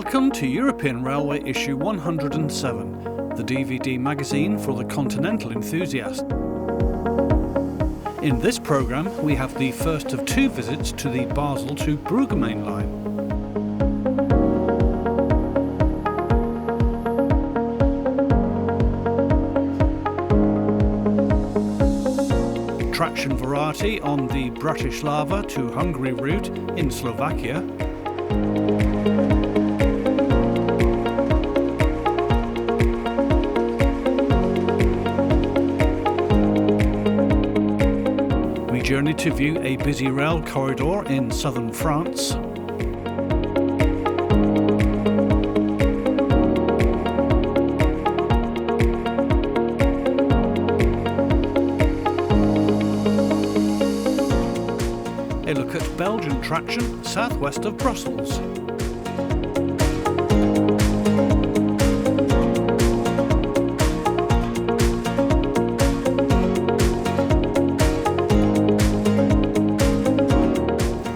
Welcome to European Railway issue 107, the DVD magazine for the continental enthusiast. In this programme we have the first of two visits to the Basel to Brugg mainline. Traction variety on the Bratislava to Hungary route in Slovakia. We journey to view a busy rail corridor in southern France. A look at Belgian traction southwest of Brussels.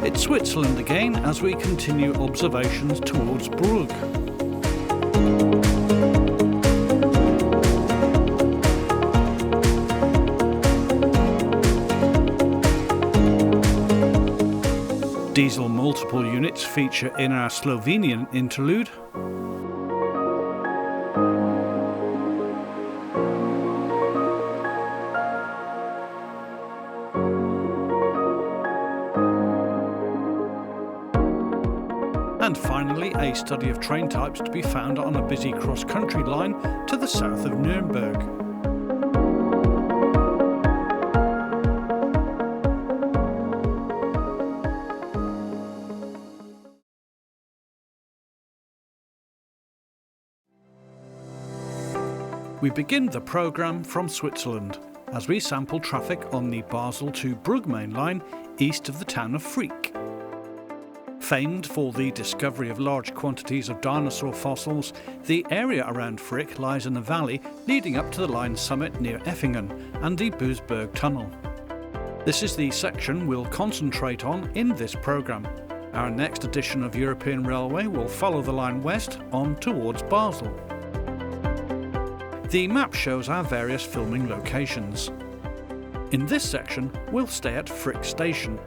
It's Switzerland again as we continue observations towards Brugg. Diesel multiple units feature in our Slovenian interlude. And finally, a study of train types to be found on a busy cross-country line to the south of Nuremberg. We begin the programme from Switzerland as we sample traffic on the Basel to Brugg main line east of the town of Frick. Famed for the discovery of large quantities of dinosaur fossils, the area around Frick lies in a valley leading up to the line summit near Effingen and the Boesberg tunnel. This is the section we'll concentrate on in this programme. Our next edition of European Railway will follow the line west on towards Basel. The map shows our various filming locations. In this section, we'll stay at Frick Station.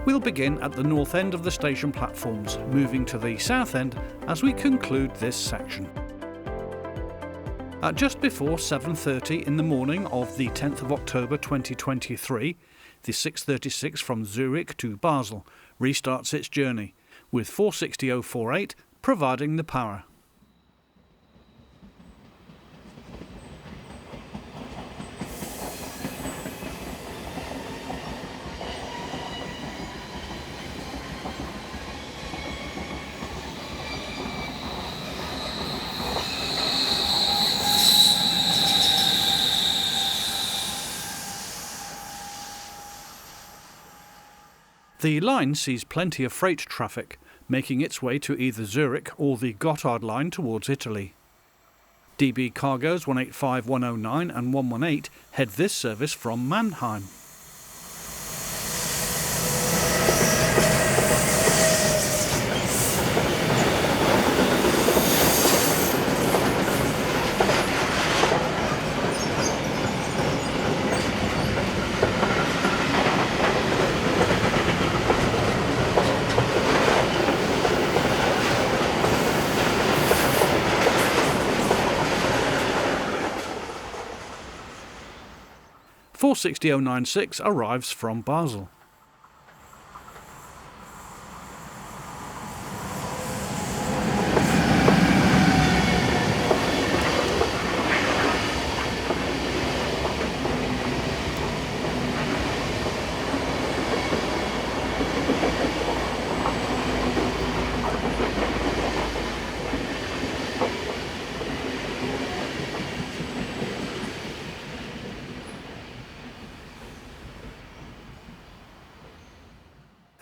We'll begin at the north end of the station platforms, moving to the south end as we conclude this section. At just before 7:30 in the morning of the 10th of October 2023, the 636 from Zurich to Basel restarts its journey, with 460.048 providing the power. The line sees plenty of freight traffic, making its way to either Zurich or the Gotthard line towards Italy. DB cargoes 185, 109 and 118 head this service from Mannheim. Four 460.096 arrives from Basel.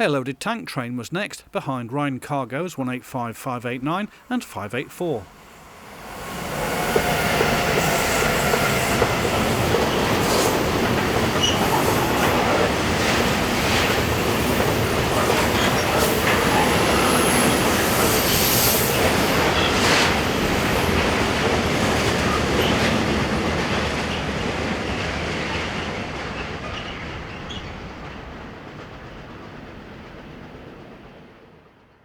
A loaded tank train was next, behind Rhine cargoes 185, 589 and 584.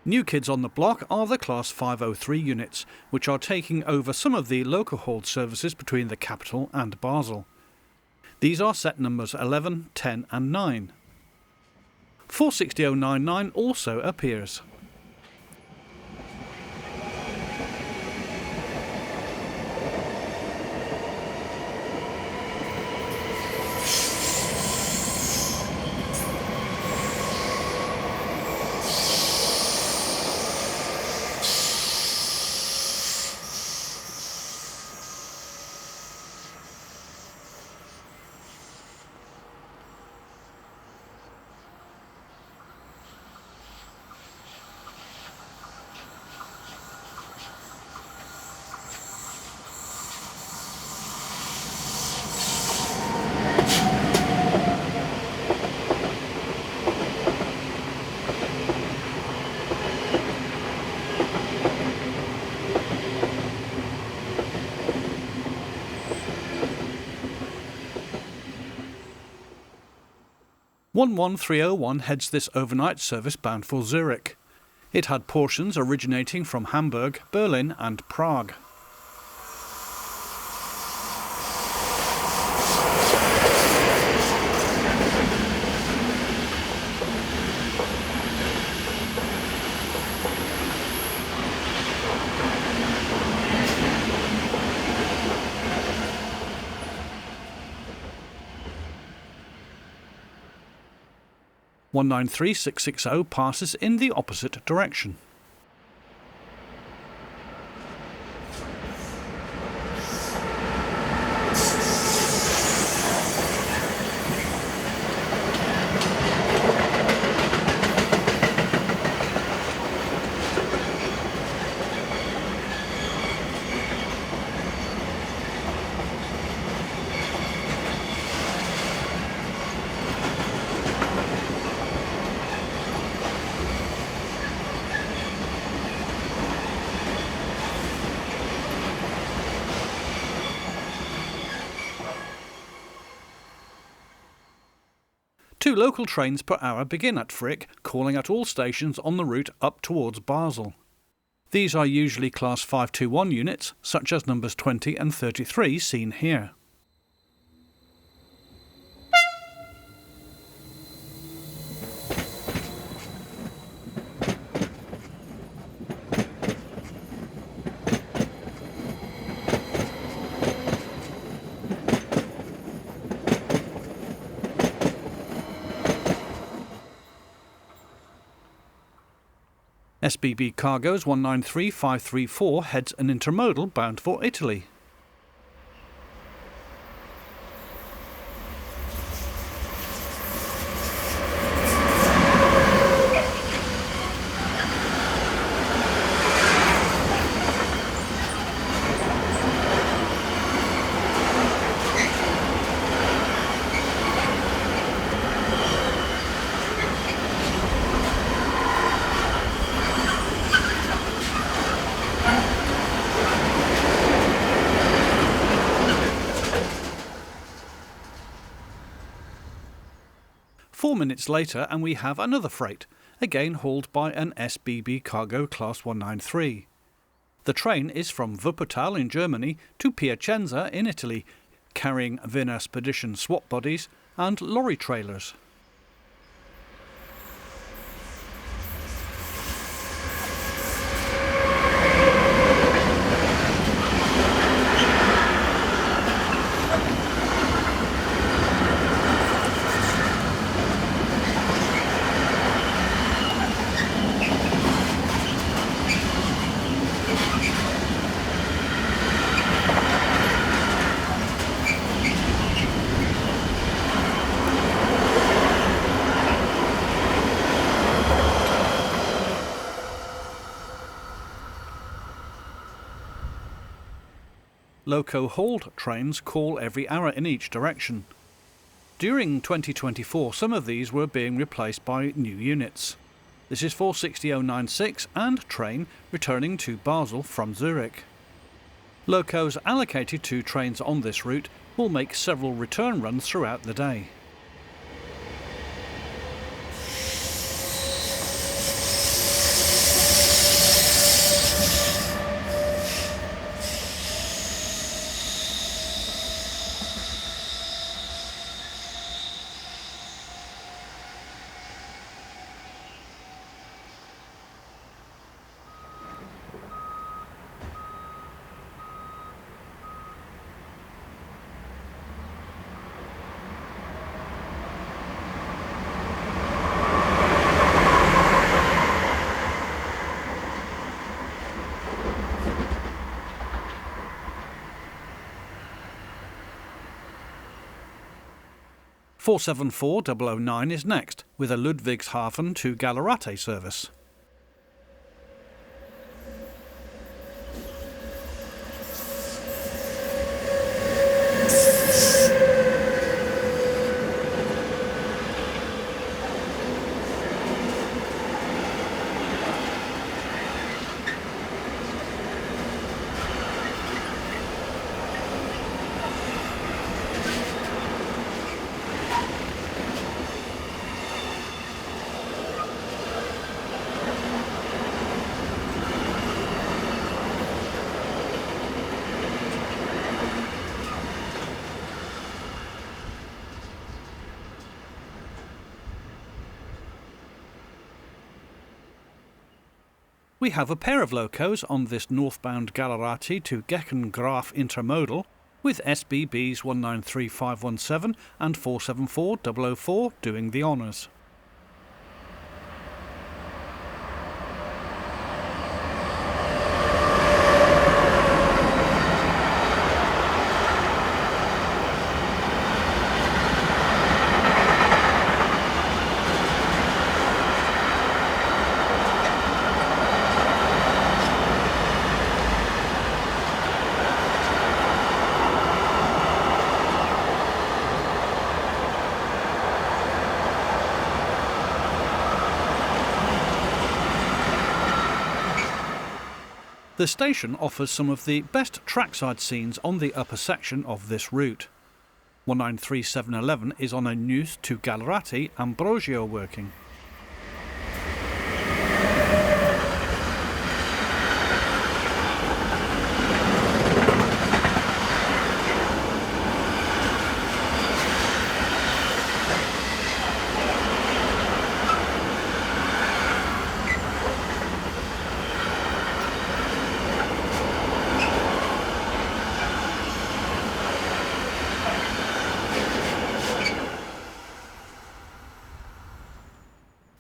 New kids on the block are the Class 503 units, which are taking over some of the local hauled services between the capital and Basel. These are set numbers 11, 10 and 9. 460099 also appears. (11301) heads this overnight service bound for Zurich. It had portions originating from Hamburg, Berlin and Prague. (193-660) passes in the opposite direction. Two local trains per hour begin at Frick, calling at all stations on the route up towards Basel. These are usually Class 521 units, such as numbers 20 and 33 seen here. SBB Cargo's 193534 heads an intermodal bound for Italy. Four minutes later and we have another freight, again hauled by an SBB Cargo Class 193. The train is from Wuppertal in Germany to Piacenza in Italy, carrying Wiener Spedition swap bodies and lorry trailers. Loco hauled trains call every hour in each direction. During 2024, some of these were being replaced by new units. This is 460096 and train returning to Basel from Zurich. Locos allocated to trains on this route will make several return runs throughout the day. 474009 is next, with a Ludwigshafen to Gallerate service. We have a pair of locos on this northbound Gallerati to Gecken Graf intermodal, with SBBs 193517 and 474004 doing the honours. The station offers some of the best trackside scenes on the upper section of this route. 193711 is on a Neus to Gallerati Ambrosio working.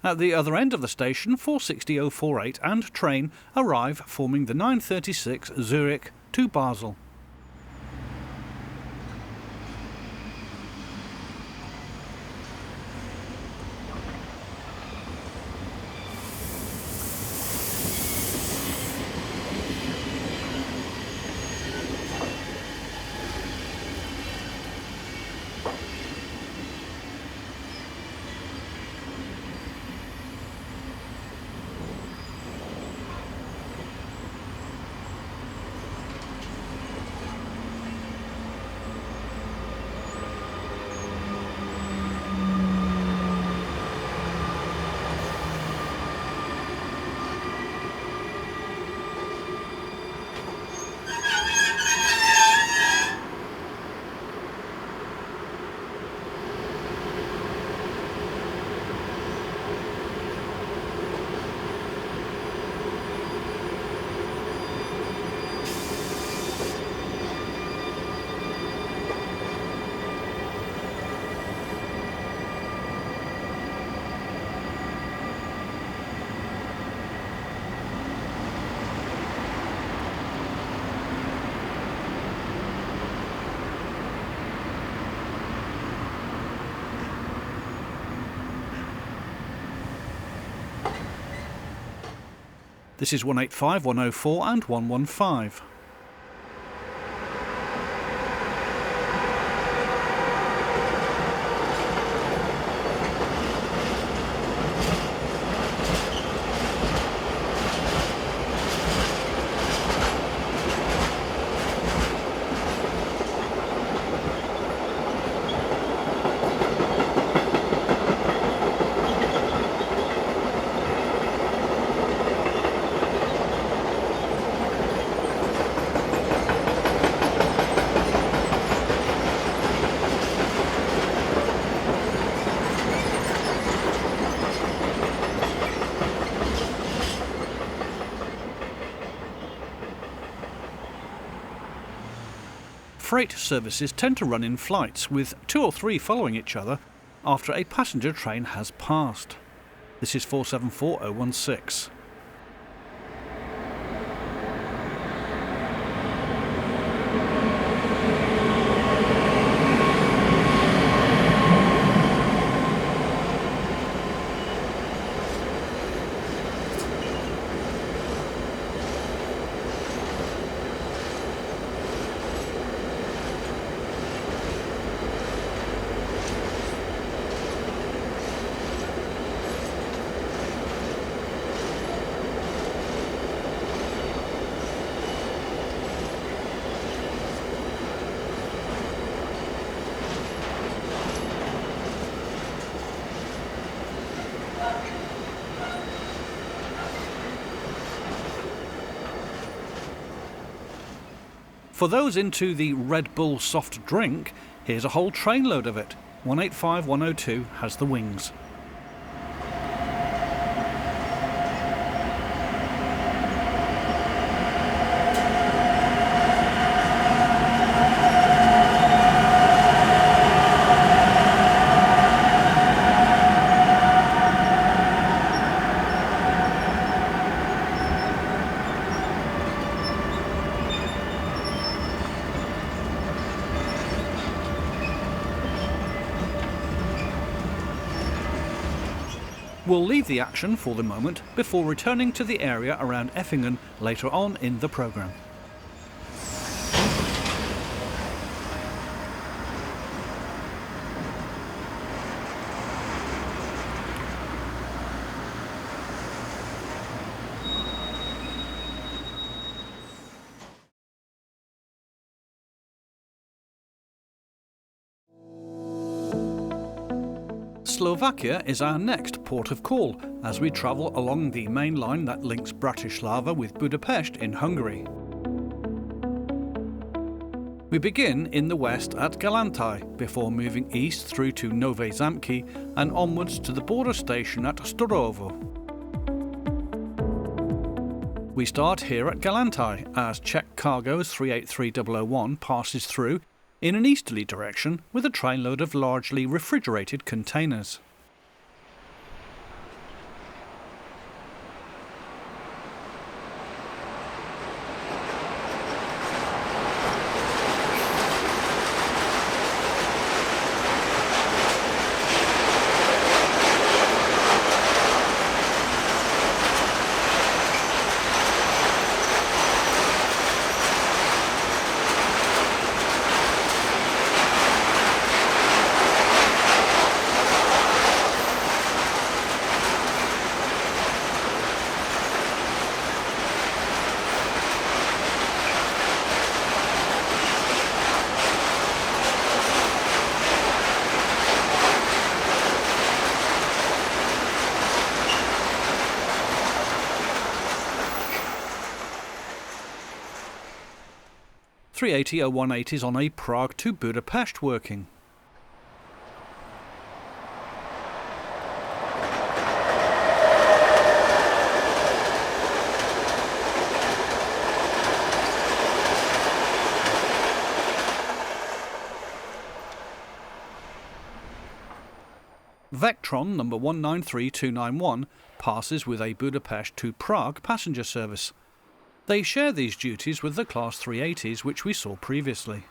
At the other end of the station, 460048 and train arrive, forming the 936 Zurich to Basel. This is 185, 104 and 115. Freight services tend to run in flights, with 2 or 3 following each other after a passenger train has passed. This is 474016. For those into the Red Bull soft drink, here's a whole trainload of it. 185102 has the wings. We'll leave the action for the moment before returning to the area around Effingen later on in the programme. Slovakia is our next port of call as we travel along the main line that links Bratislava with Budapest in Hungary. We begin in the west at Galantai before moving east through to Nové Zámky and onwards to the border station at Storovo. We start here at Galantai as Czech Cargo's 383001 passes through in an easterly direction with a trainload of largely refrigerated containers. .380-018 is on a Prague to Budapest working. Vectron number 193291 passes with a Budapest to Prague passenger service. They share these duties with the Class 380s which we saw previously.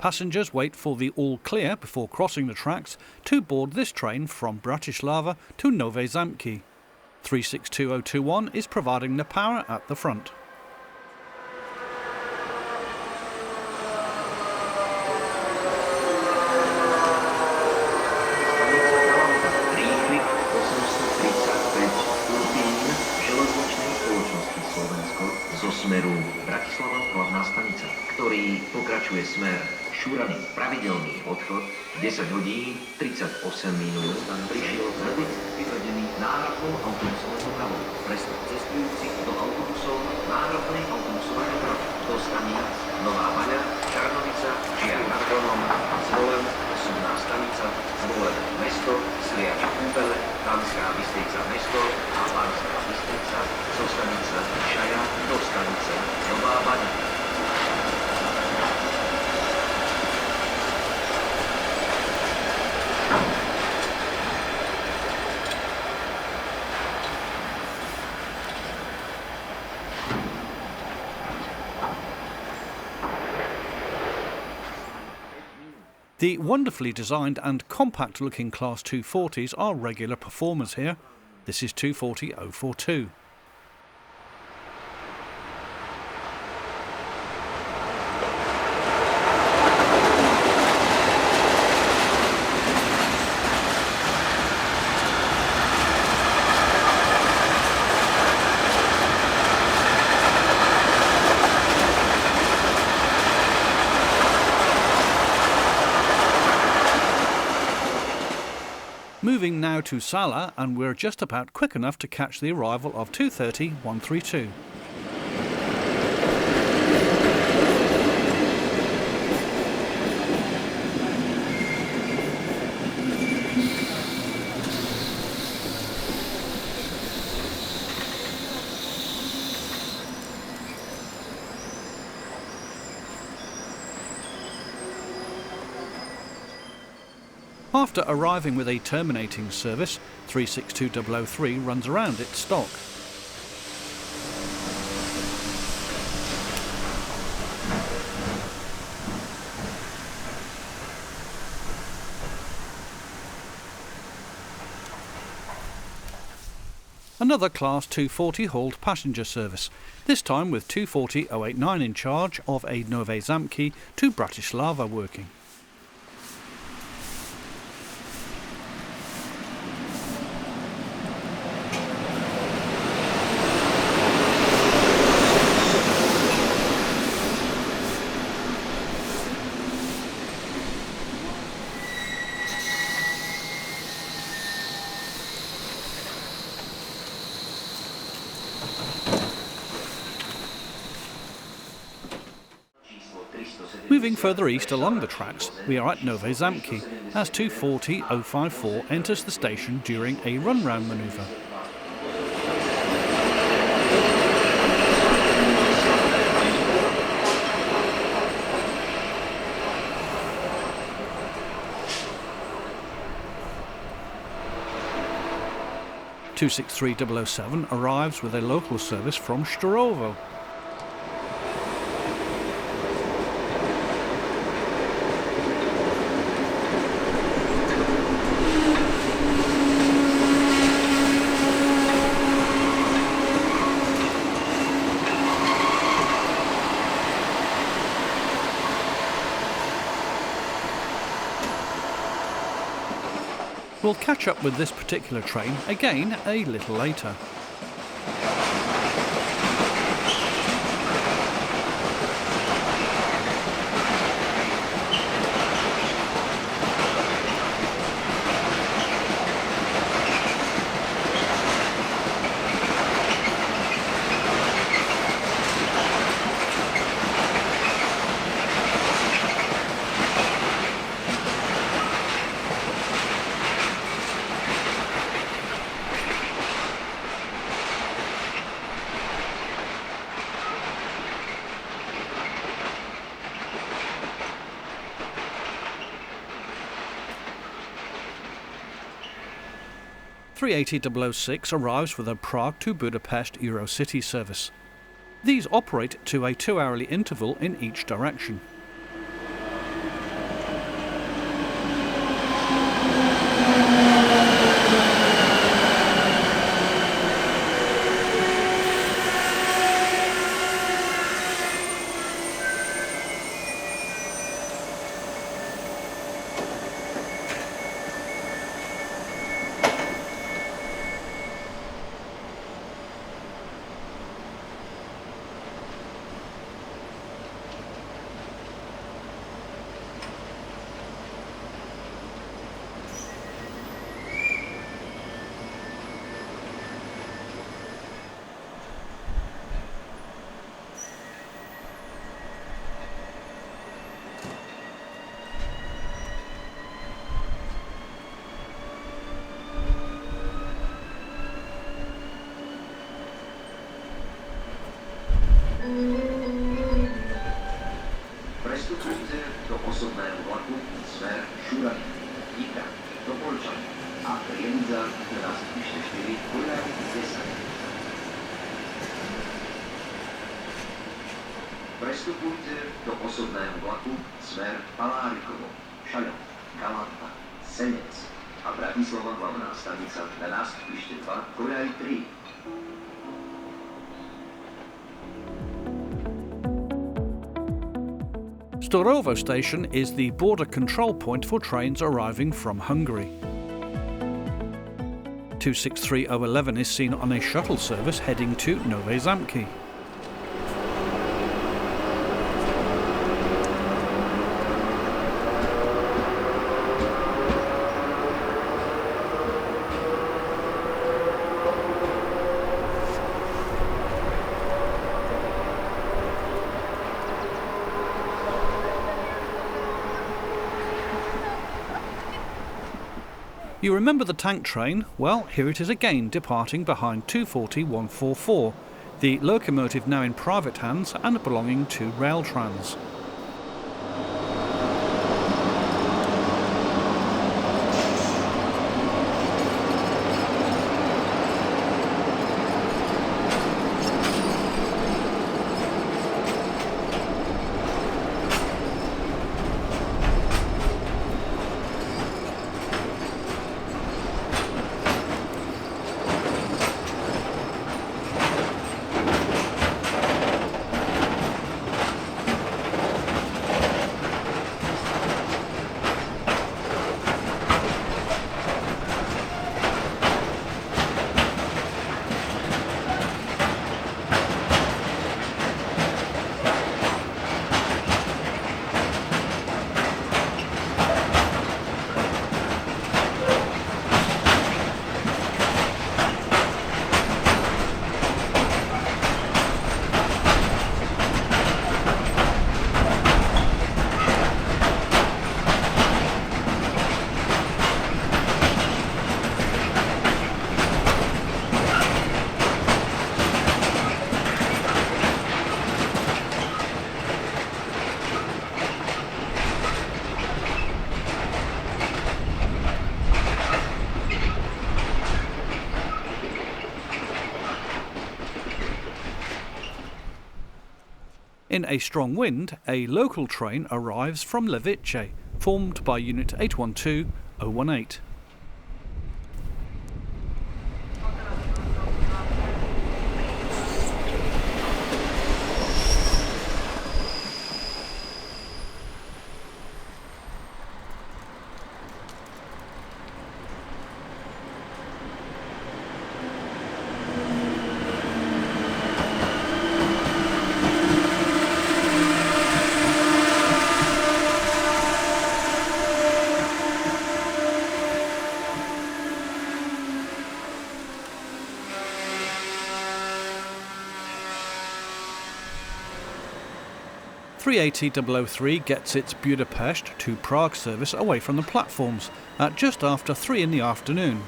Passengers wait for the all clear before crossing the tracks to board this train from Bratislava to Nové Zámky. 362021 is providing the power at the front. Ktorý pokračuje smer Šurany, pravidelný odchod, 10 hodín 38 minút, prišiel verdikt vyvedený náhradnou autobusovou dopravou. Prestup cestujúcich do autobusov náhradnej autobusovej dopravy. Do staníc Nová Baňa, Čarnovica, Žiar nad Hronom, Zvolen, Osudná stanica, Zvolen mesto, Sliač Kúpele, Banská Bystrica mesto a Banská Bystrica, zo stanice Šaja do stanice Nová Baňa. The wonderfully designed and compact-looking Class 240s are regular performers here. This is 240-042. now to Sala, and we're just about quick enough to catch the arrival of 230-132. After arriving with a terminating service, 362-003 runs around its stock. Another Class 240 hauled passenger service, this time with 240-089 in charge of a Nowe Zamki to Bratislava working. Moving further east along the tracks, we are at Nowe Zamki, as 240-054 enters the station during a run-round manoeuvre. (263-007) arrives with a local service from Storowo. We'll catch up with this particular train again a little later. (380-006) arrives with a Prague to Budapest Eurocity service. These operate to a 2-hourly interval in each direction. Přestupujte do osobného vlaku směr Šurany, Díka, do Polčany a Lienza na nástupiště 4 kolejí 10. Přestupujte do osobného vlaku směr Palárikovo, Šajov, Kalanta, Senec a Bratislava hlavná stanica na nástupiště 2 kolejí 3. Storowo station is the border control point for trains arriving from Hungary. 263-011 is seen on a shuttle service heading to Nowe Zamki. You remember the tank train? Well, here it is again, departing behind 240-144, the locomotive now in private hands and belonging to Railtrans. In a strong wind, a local train arrives from Levice, formed by Unit 812-018. .380-003 gets its Budapest to Prague service away from the platforms at just after 3 in the afternoon.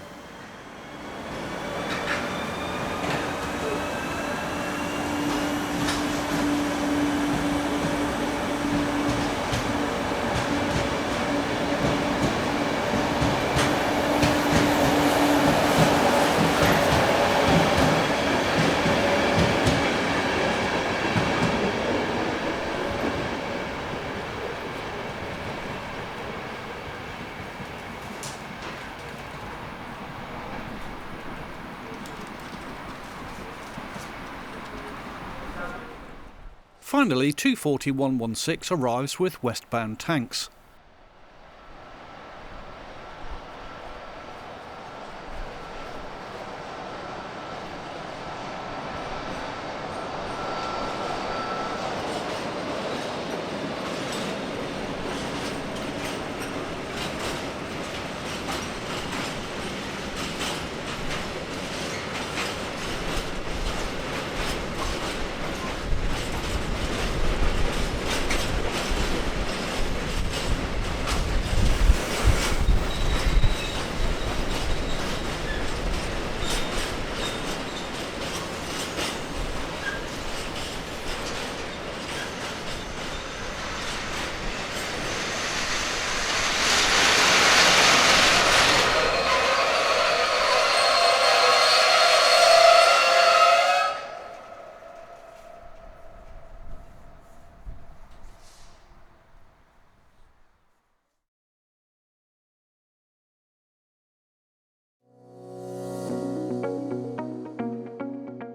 Finally, 240-116 arrives with westbound tanks.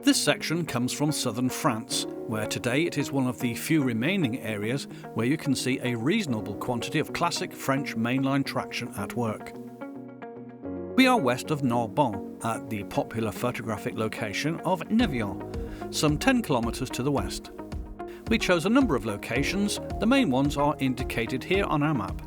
This section comes from southern France, where today it is one of the few remaining areas where you can see a reasonable quantity of classic French mainline traction at work. We are west of Narbonne, at the popular photographic location of Nevian, some 10 kilometres to the west. We chose a number of locations, the main ones are indicated here on our map.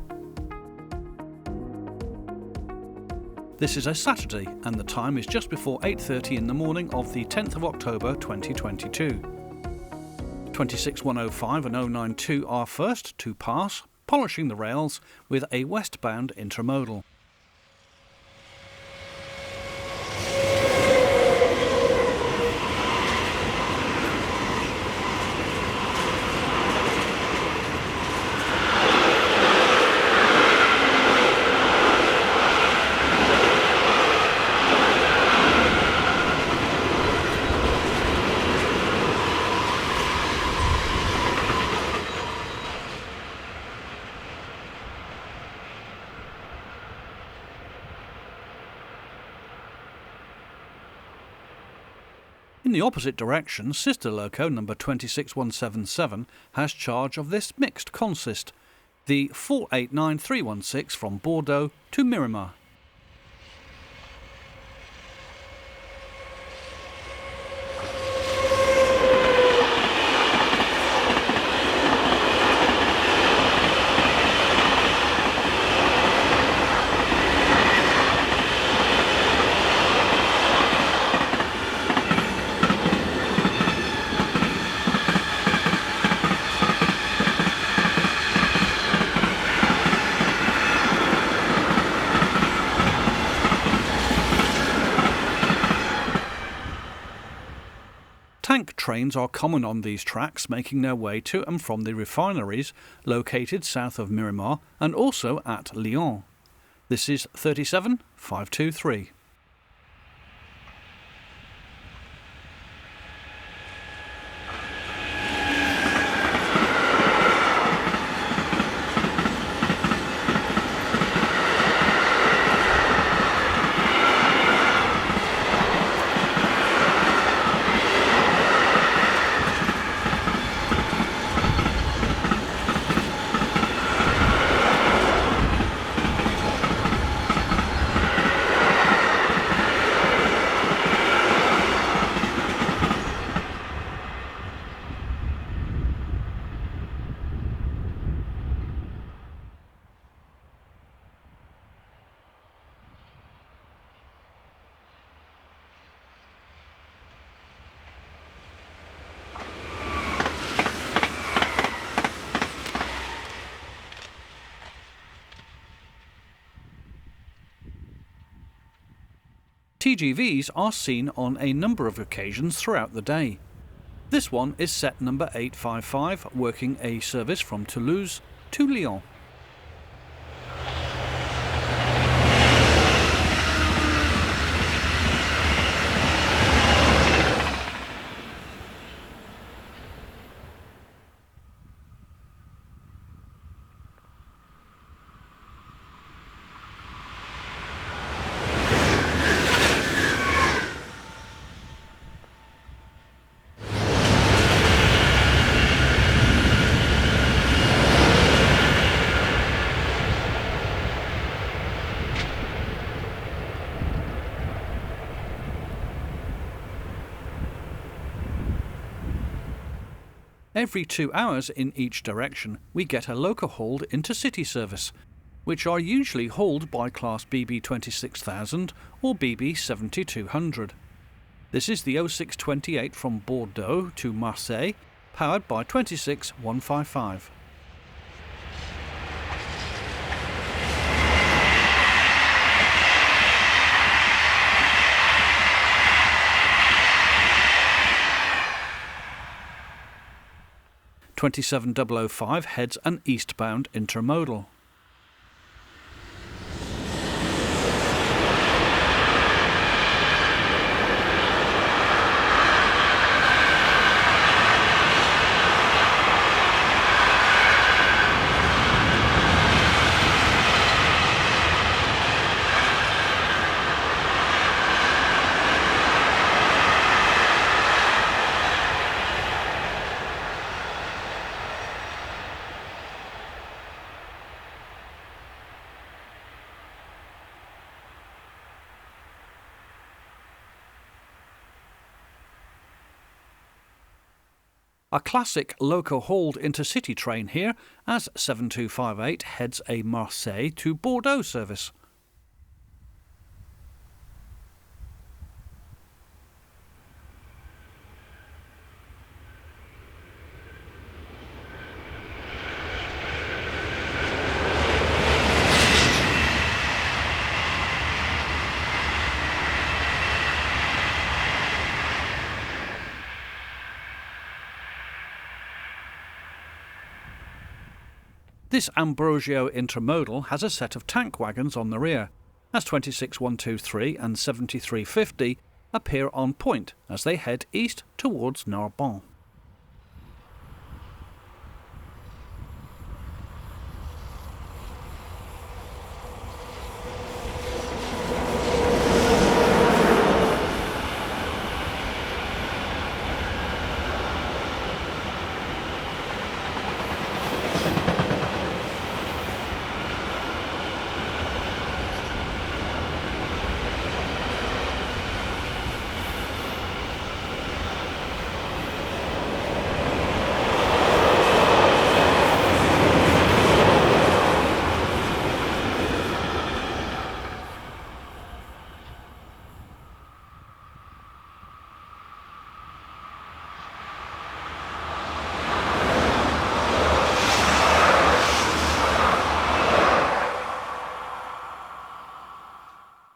This is a Saturday and the time is just before 8:30 in the morning of the 10th of October 2022. 26105 and 092 are first to pass, polishing the rails with a westbound intermodal. the opposite direction, sister loco number 26177 has charge of this mixed consist, the 489316 from Bordeaux to Miramar. Tank trains are common on these tracks, making their way to and from the refineries located south of Miramar and also at Lyon. This is 37523. TGVs are seen on a number of occasions throughout the day. This one is set number 855, working a service from Toulouse to Lyon. Every 2 hours in each direction, we get a loco hauled intercity service, which are usually hauled by Class BB 26000 or BB 7200. This is the 0628 from Bordeaux to Marseille, powered by 26155. .27005 heads an eastbound intermodal. A classic loco-hauled intercity train here, as 7258 heads a Marseille to Bordeaux service. This Ambrosio intermodal has a set of tank wagons on the rear, as 26123 and 7350 appear on point as they head east towards Narbonne.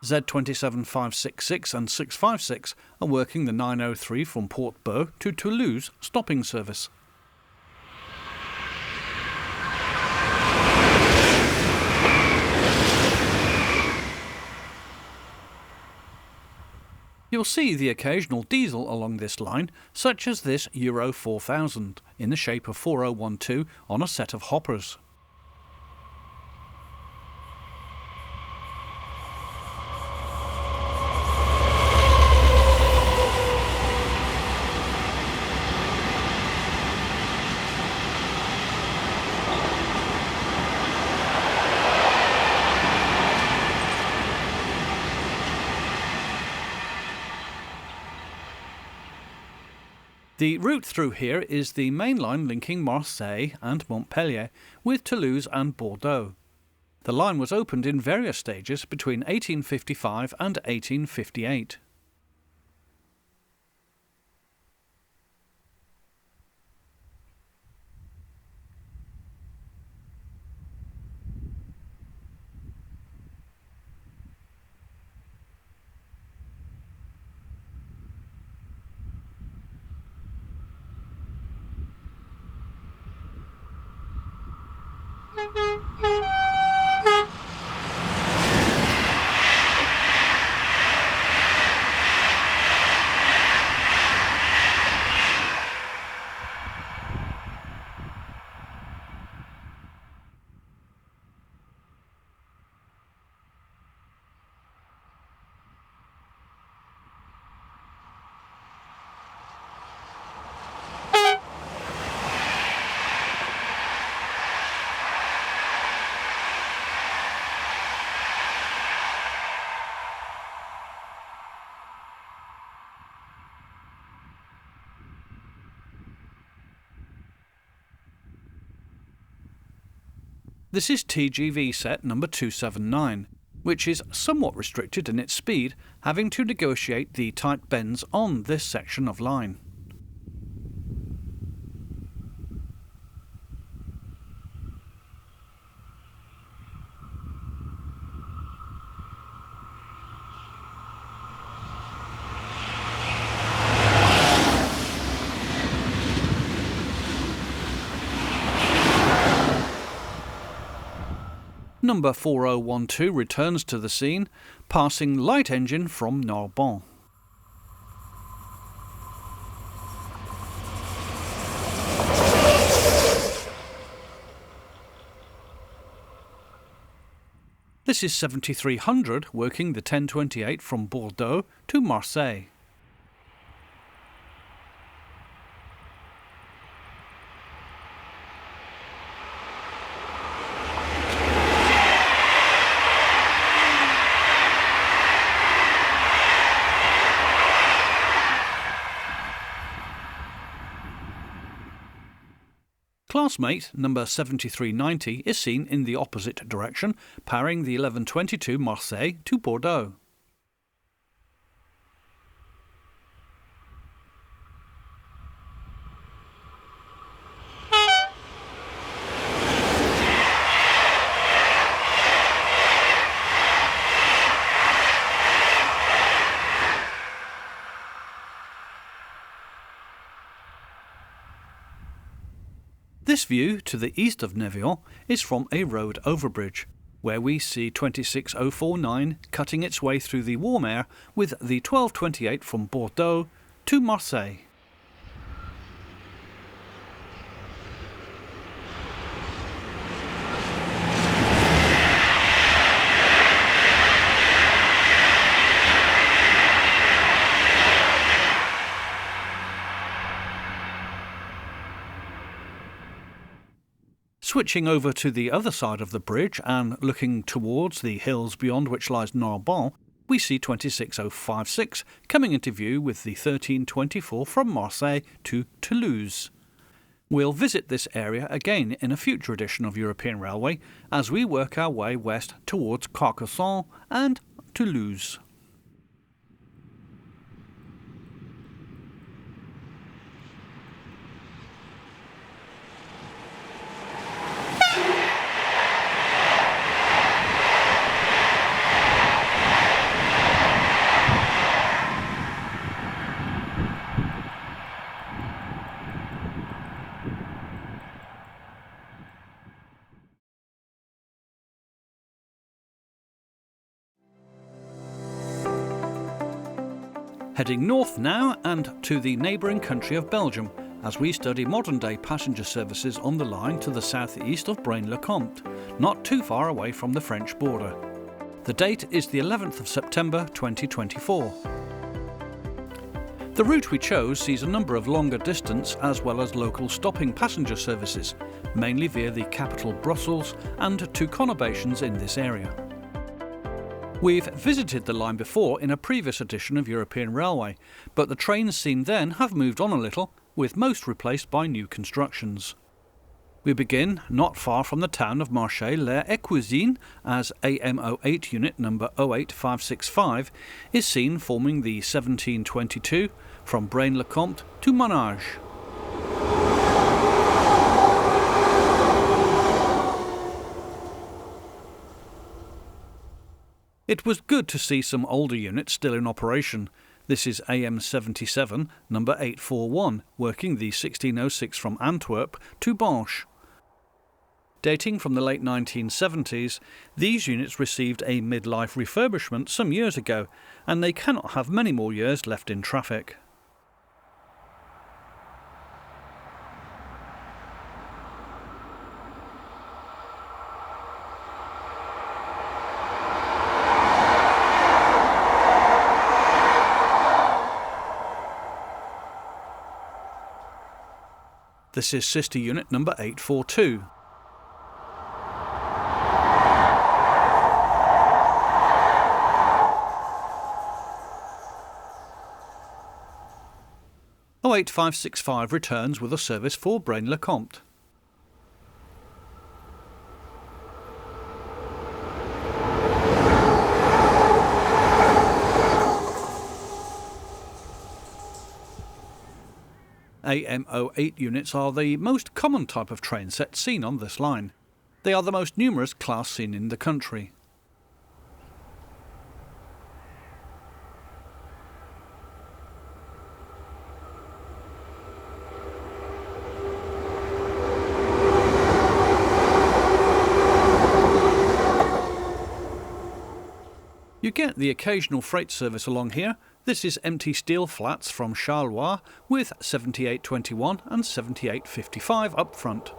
Z27566 and 656 are working the 903 from Port-Beau to Toulouse stopping service. You'll see the occasional diesel along this line, such as this Euro 4000, in the shape of 4012 on a set of hoppers. The route through here is the main line linking Marseille and Montpellier with Toulouse and Bordeaux. The line was opened in various stages between 1855 and 1858. This is TGV set number 279, which is somewhat restricted in its speed, having to negotiate the tight bends on this section of line. Number 4012 returns to the scene, passing light engine from Narbonne. This is 7300 working the 1028 from Bordeaux to Marseille. Classmate number 7390 is seen in the opposite direction, powering the 1122 Marseille to Bordeaux. This view to the east of Nevion is from a road overbridge, where we see 26049 cutting its way through the warm air with the 1228 from Bordeaux to Marseille. Switching over to the other side of the bridge and looking towards the hills beyond which lies Narbonne, we see 26056 coming into view with the 1324 from Marseille to Toulouse. We'll visit this area again in a future edition of European Railway as we work our way west towards Carcassonne and Toulouse. Heading north now and to the neighbouring country of Belgium as we study modern-day passenger services on the line to the south-east of Braine-le-Comte, not too far away from the French border. The date is the 11th of September 2024. The route we chose sees a number of longer distance as well as local stopping passenger services, mainly via the capital Brussels and two conurbations in this area. We've visited the line before in a previous edition of European Railway, but the trains seen then have moved on a little, with most replaced by new constructions. We begin not far from the town of Marchais-les-Écuisines as AM08 unit number 08565 is seen forming the 1722 from Braine-le-Comte to Monages. It was good to see some older units still in operation. This is AM77, number 841, working the 1606 from Antwerp to Banche. Dating from the late 1970s, these units received a midlife refurbishment some years ago, and they cannot have many more years left in traffic. This is sister unit number 842. Oh 8565 returns with a service for Braine-le-Comte. AM08 units are the most common type of train set seen on this line. They are the most numerous class seen in the country. You get the occasional freight service along here. This is empty steel flats from Charleroi with 7821 and 7855 up front.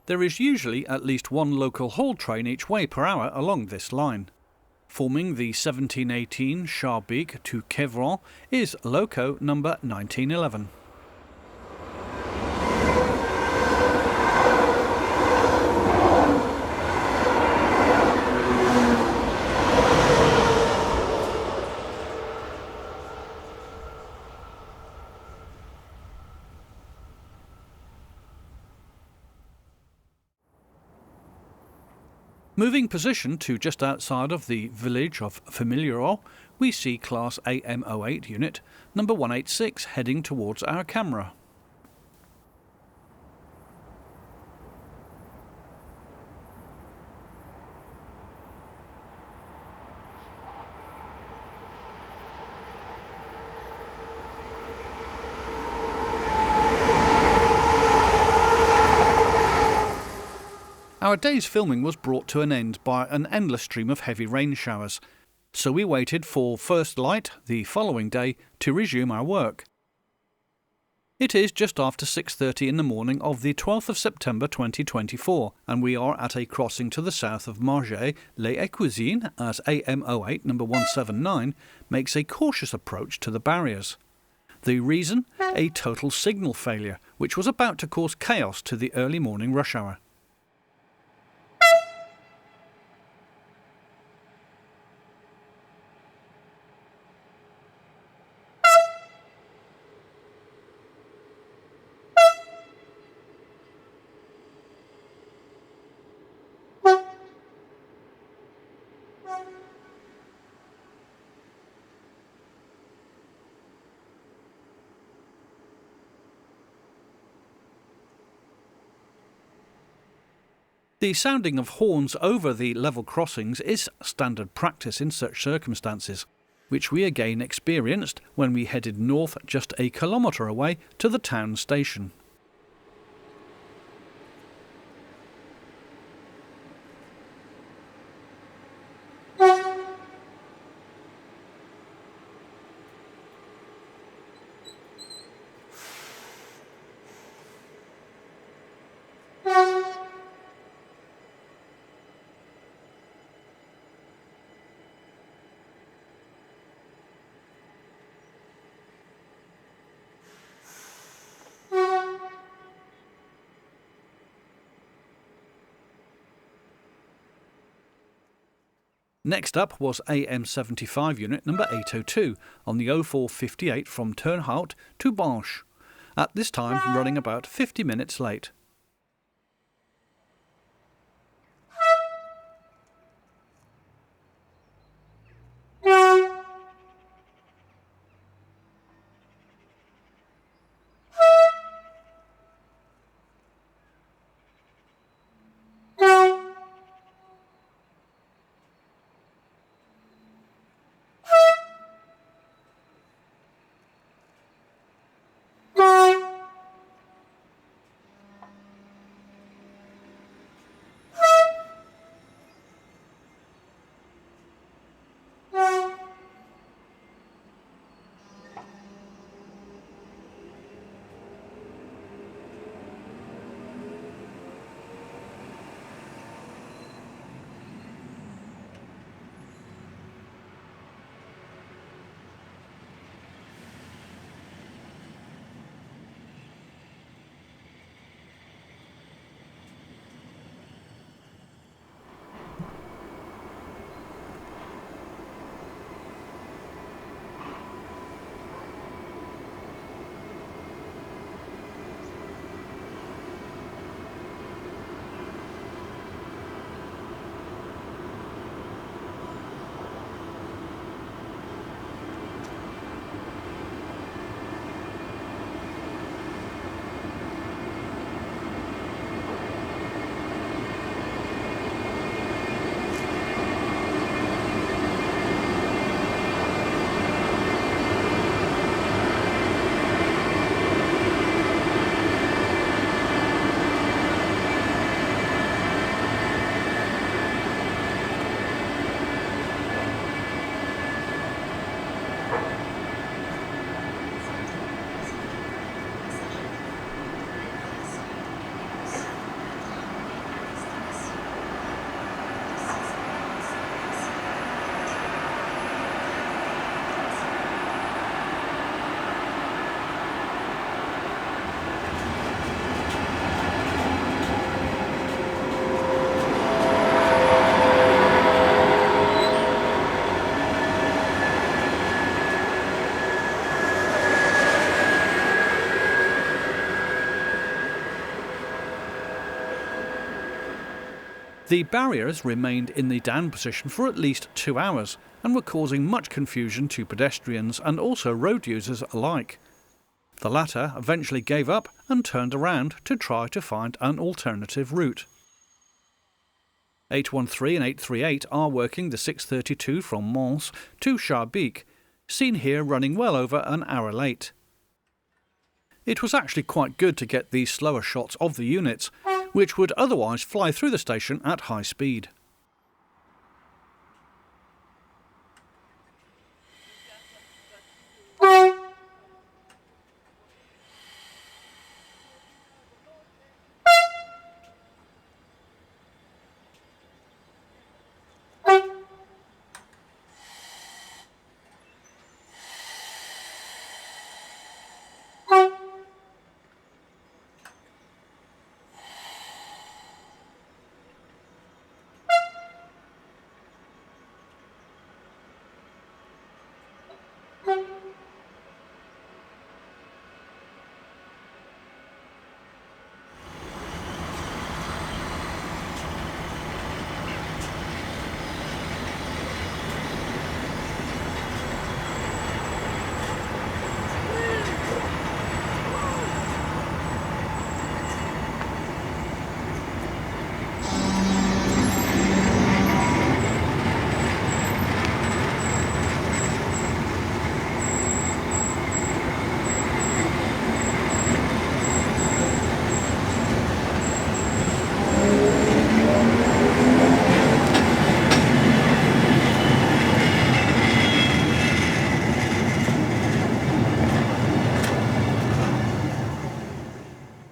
There is usually at least one local haul train each way per hour along this line. Forming the 1718 Charbig to Quevron is loco number 1911. Moving position to just outside of the village of Familiero, we see Class AM08 unit number 186 heading towards our camera. Our day's filming was brought to an end by an endless stream of heavy rain showers, so we waited for first light the following day to resume our work. It is just after 6:30 in the morning of the 12th of September 2024, and we are at a crossing to the south of Marchais-les-Écuisines as AM08 number 179 makes a cautious approach to the barriers. The reason? A total signal failure, which was about to cause chaos to the early morning rush hour. The sounding of horns over the level crossings is standard practice in such circumstances, which we again experienced when we headed north just a kilometre away to the town station. Next up was AM75 unit number 802 on the 0458 from Turnhout to Banche, at this time running about 50 minutes late. The barriers remained in the down position for at least 2 hours and were causing much confusion to pedestrians and also road users alike. The latter eventually gave up and turned around to try to find an alternative route. 813 and 838 are working the 632 from Mons to Schaerbeek, seen here running well over an hour late. It was actually quite good to get these slower shots of the units, which would otherwise fly through the station at high speed.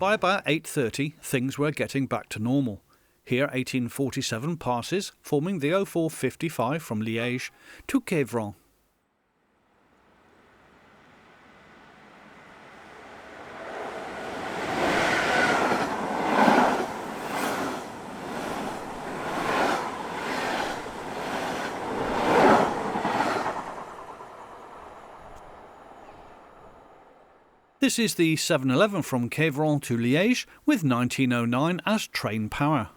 By about 8:30, things were getting back to normal. Here 1847 passes, forming the 0455 from Liège to Quevron. This is the 711 from Quevron to Liège with 1909 as train power.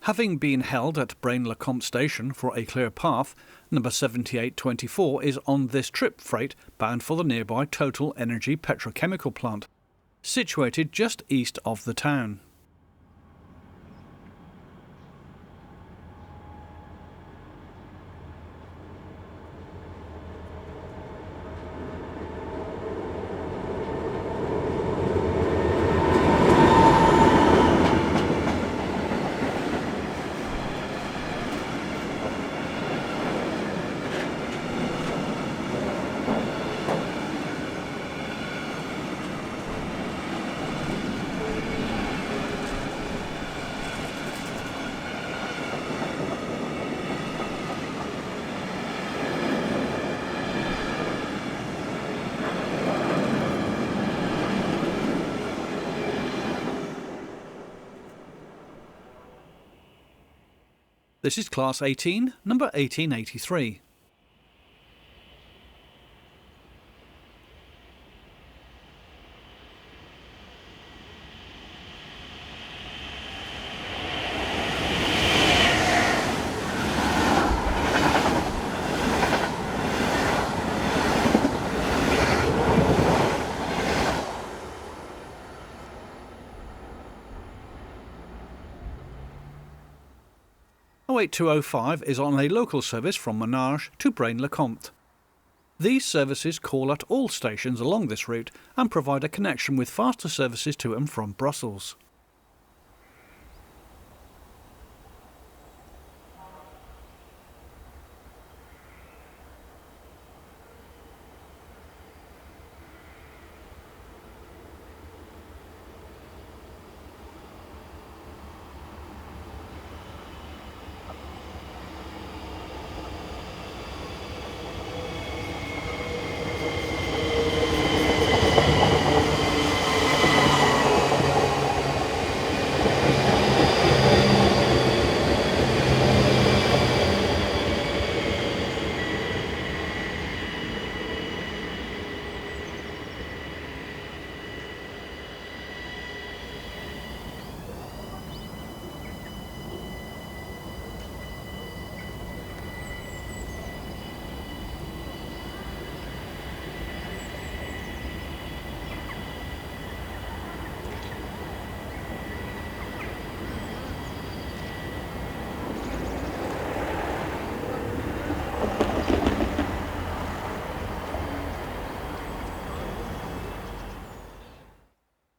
Having been held at Braine-le-Comte station for a clear path, number 7824 is on this trip freight bound for the nearby Total Energy petrochemical plant, situated just east of the town. This is Class 18, number 1883. Oh 8205 is on a local service from Menage to Braine-le-Comte. These services call at all stations along this route and provide a connection with faster services to and from Brussels.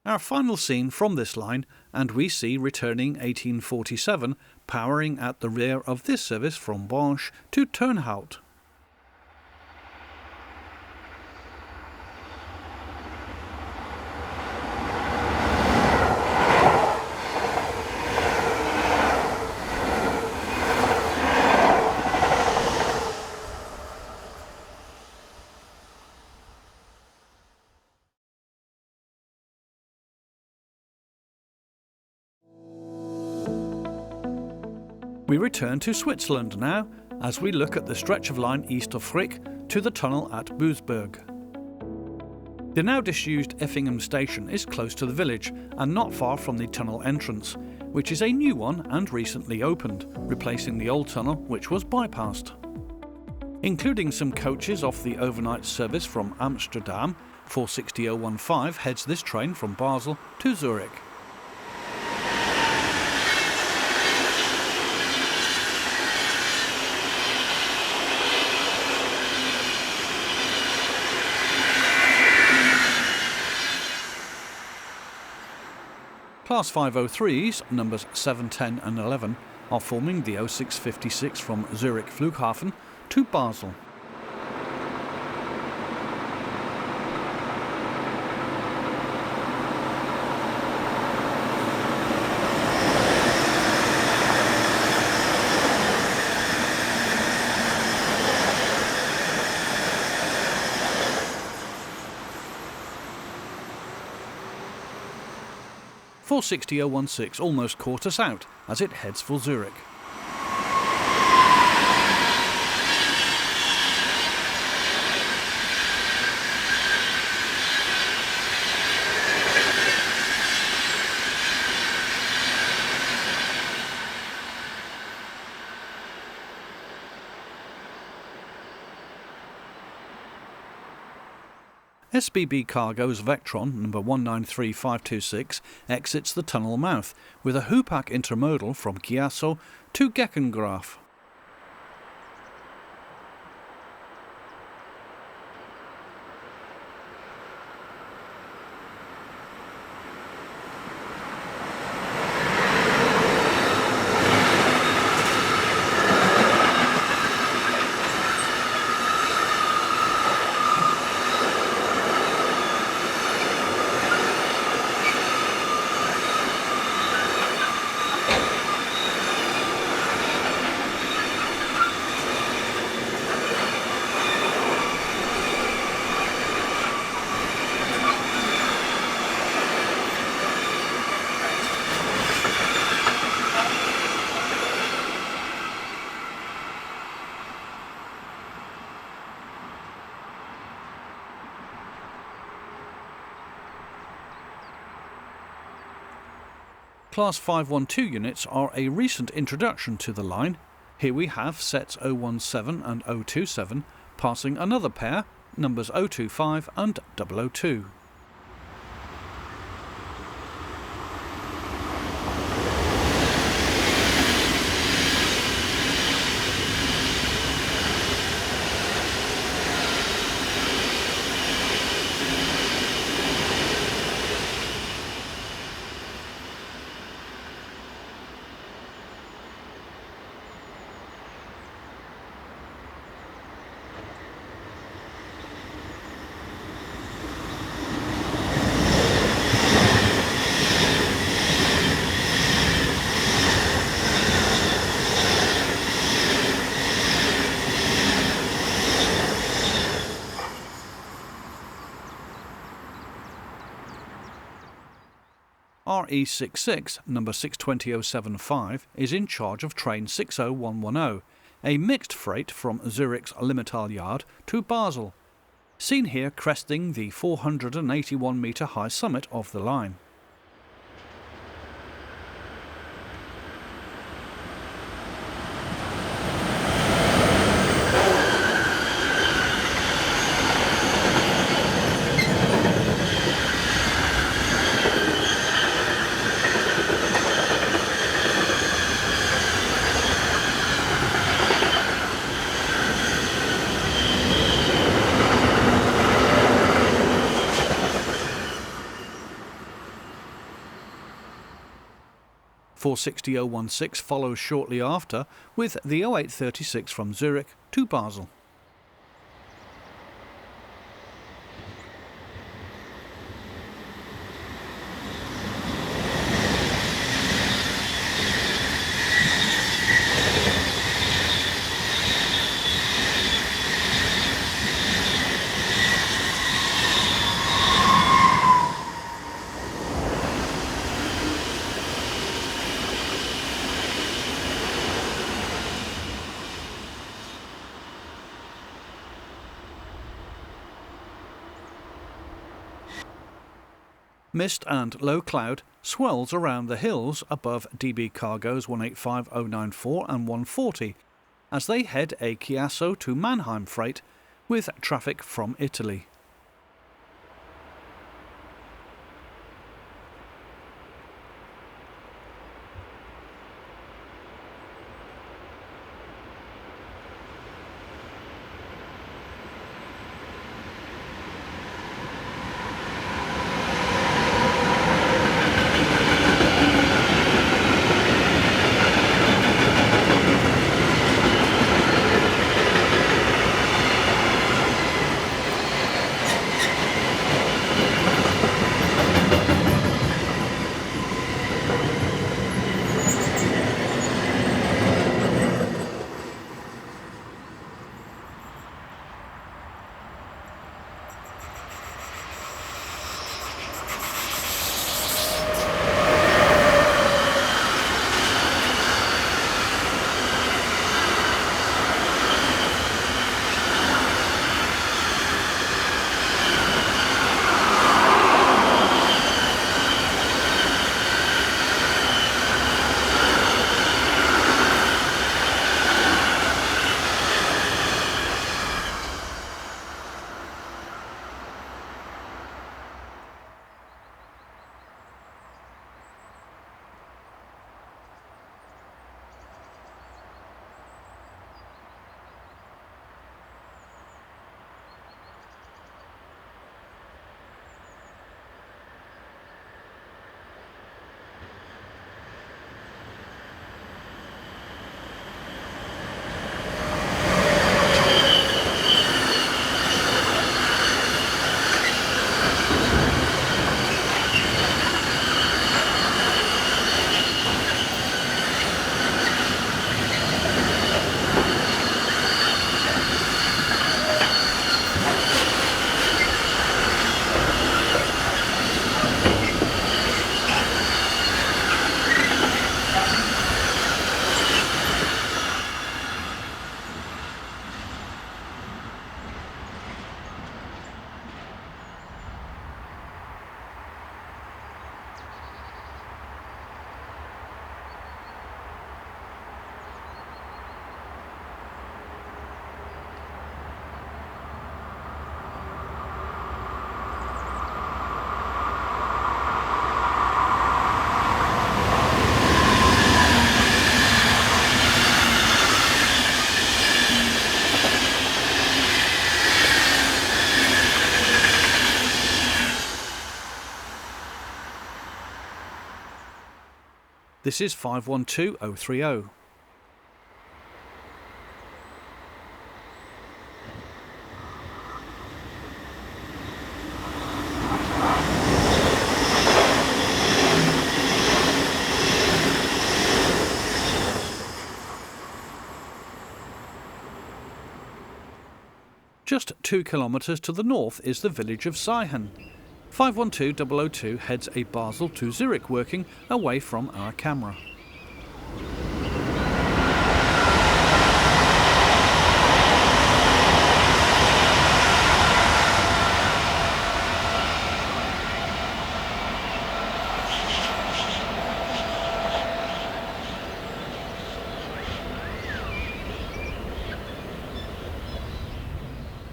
Our final scene from this line, and we see returning 1847 powering at the rear of this service from Banche to Turnhout. We return to Switzerland now, as we look at the stretch of line east of Frick to the tunnel at Bousberg. The now disused Effingen station is close to the village and not far from the tunnel entrance, which is a new one and recently opened, replacing the old tunnel which was bypassed. Including some coaches off the overnight service from Amsterdam, 46015 heads this train from Basel to Zurich. Class 503s, numbers 7, 10 and 11, are forming the 0656 from Zurich Flughafen to Basel. Four 460.016 almost caught us out as it heads for Zurich. SBB Cargo's Vectron number 193526 exits the tunnel mouth with a Hupac intermodal from Chiasso to Geckengraaf. Class 512 units are a recent introduction to the line. Here we have sets 017 and 027 passing another pair, numbers 025 and 002. RE66, number 620075, is in charge of train 60110, a mixed freight from Zurich's Limmatal yard to Basel, seen here cresting the 481-metre high summit of the line. Four 460.016 follows shortly after with the 0836 from Zurich to Basel. Mist and low cloud swells around the hills above DB Cargo's 185094 and 140 as they head a Chiasso to Mannheim freight with traffic from Italy. This is 512030. Just 2 kilometres to the north is the village of Seihen. 512002 heads a Basel to Zurich working away from our camera.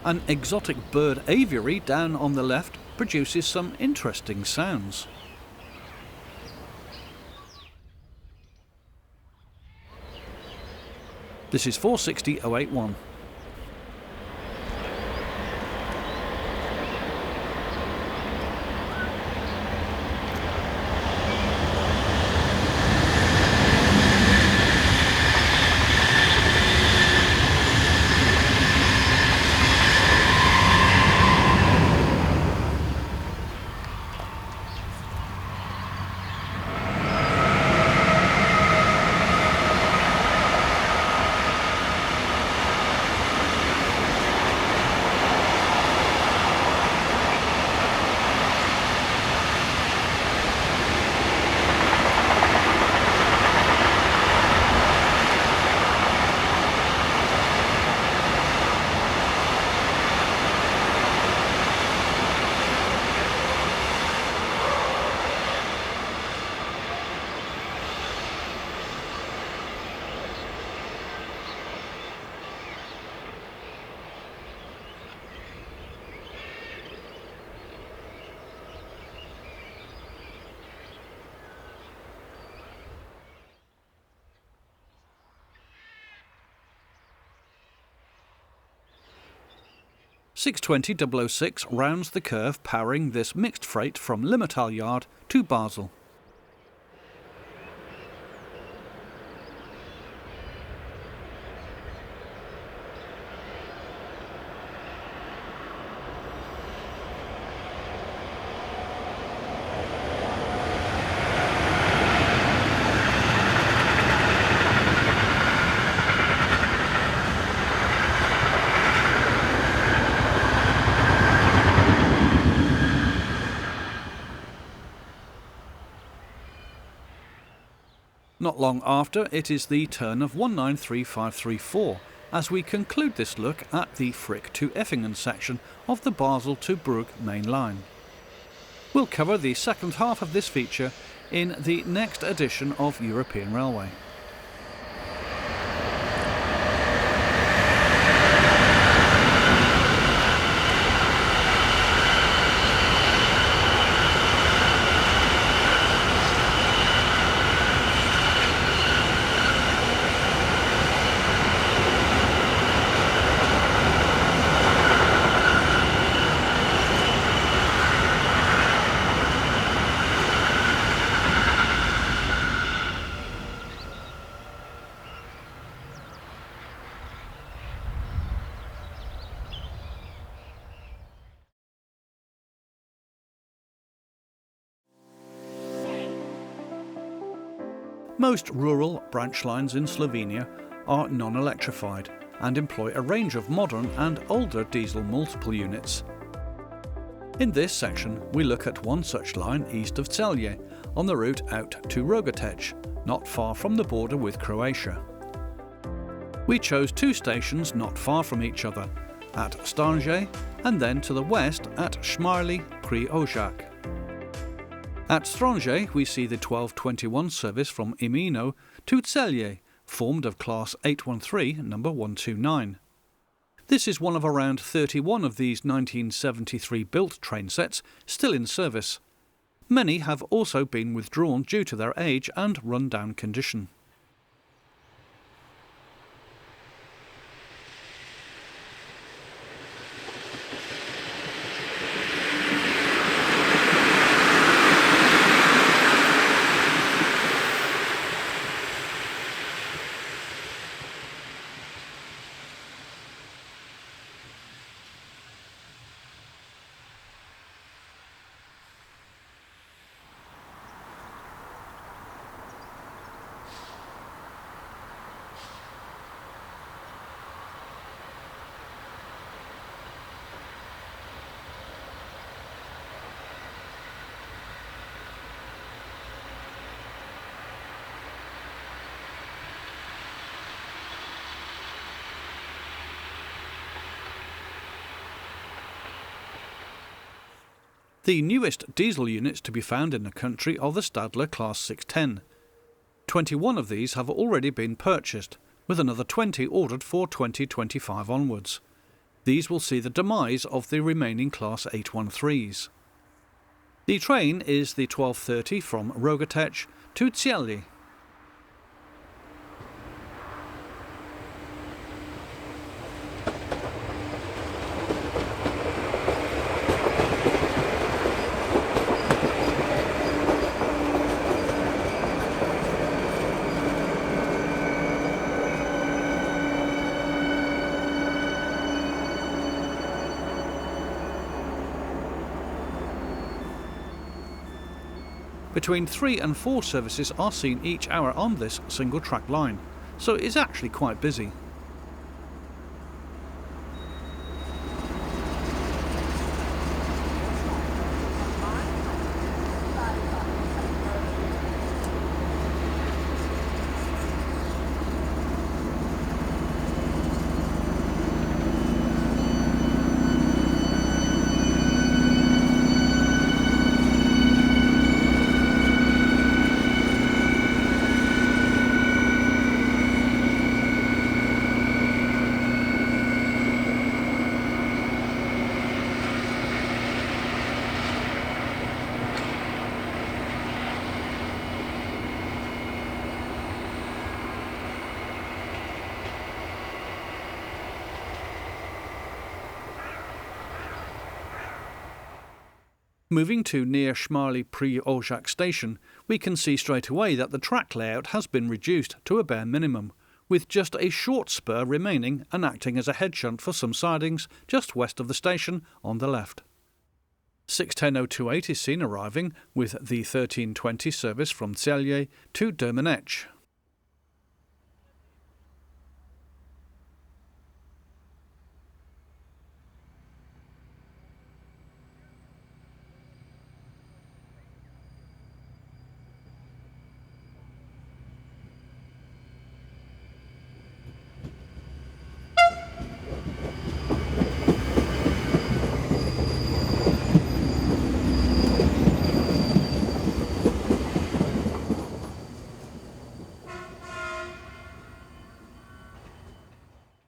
An exotic bird aviary down on the left produces some interesting sounds. This is 460081. (620.006) rounds the curve powering this mixed freight from Limmatal Yard to Basel. Not long after, it is the turn of 193534 as we conclude this look at the Frick to Effingen section of the Basel to Brugg main line. We'll cover the second half of this feature in the next edition of European Railway. Most rural branch lines in Slovenia are non-electrified and employ a range of modern and older diesel multiple units. In this section, we look at one such line east of Celje, on the route out to Rogatec, not far from the border with Croatia. We chose 2 stations not far from each other, at Stanje and then to the west at Šmarli pri Ojak. At Stanje, we see the 1221 service from Imino to Celje, formed of Class 813, number 129. This is one of around 31 of these 1973 built train sets still in service. Many have also been withdrawn due to their age and run-down condition. The newest diesel units to be found in the country are the Stadler Class 610. 21 of these have already been purchased, with another 20 ordered for 2025 onwards. These will see the demise of the remaining Class 813s. The train is the 12:30 from Rogatec to Cieli. Between 3 and 4 services are seen each hour on this single track line, so it's actually quite busy. Moving to near Schmarli-Prix-Aujac station, we can see straight away that the track layout has been reduced to a bare minimum, with just a short spur remaining and acting as a head shunt for some sidings just west of the station on the left. 610028 is seen arriving with the 1320 service from Celje to Dermenech.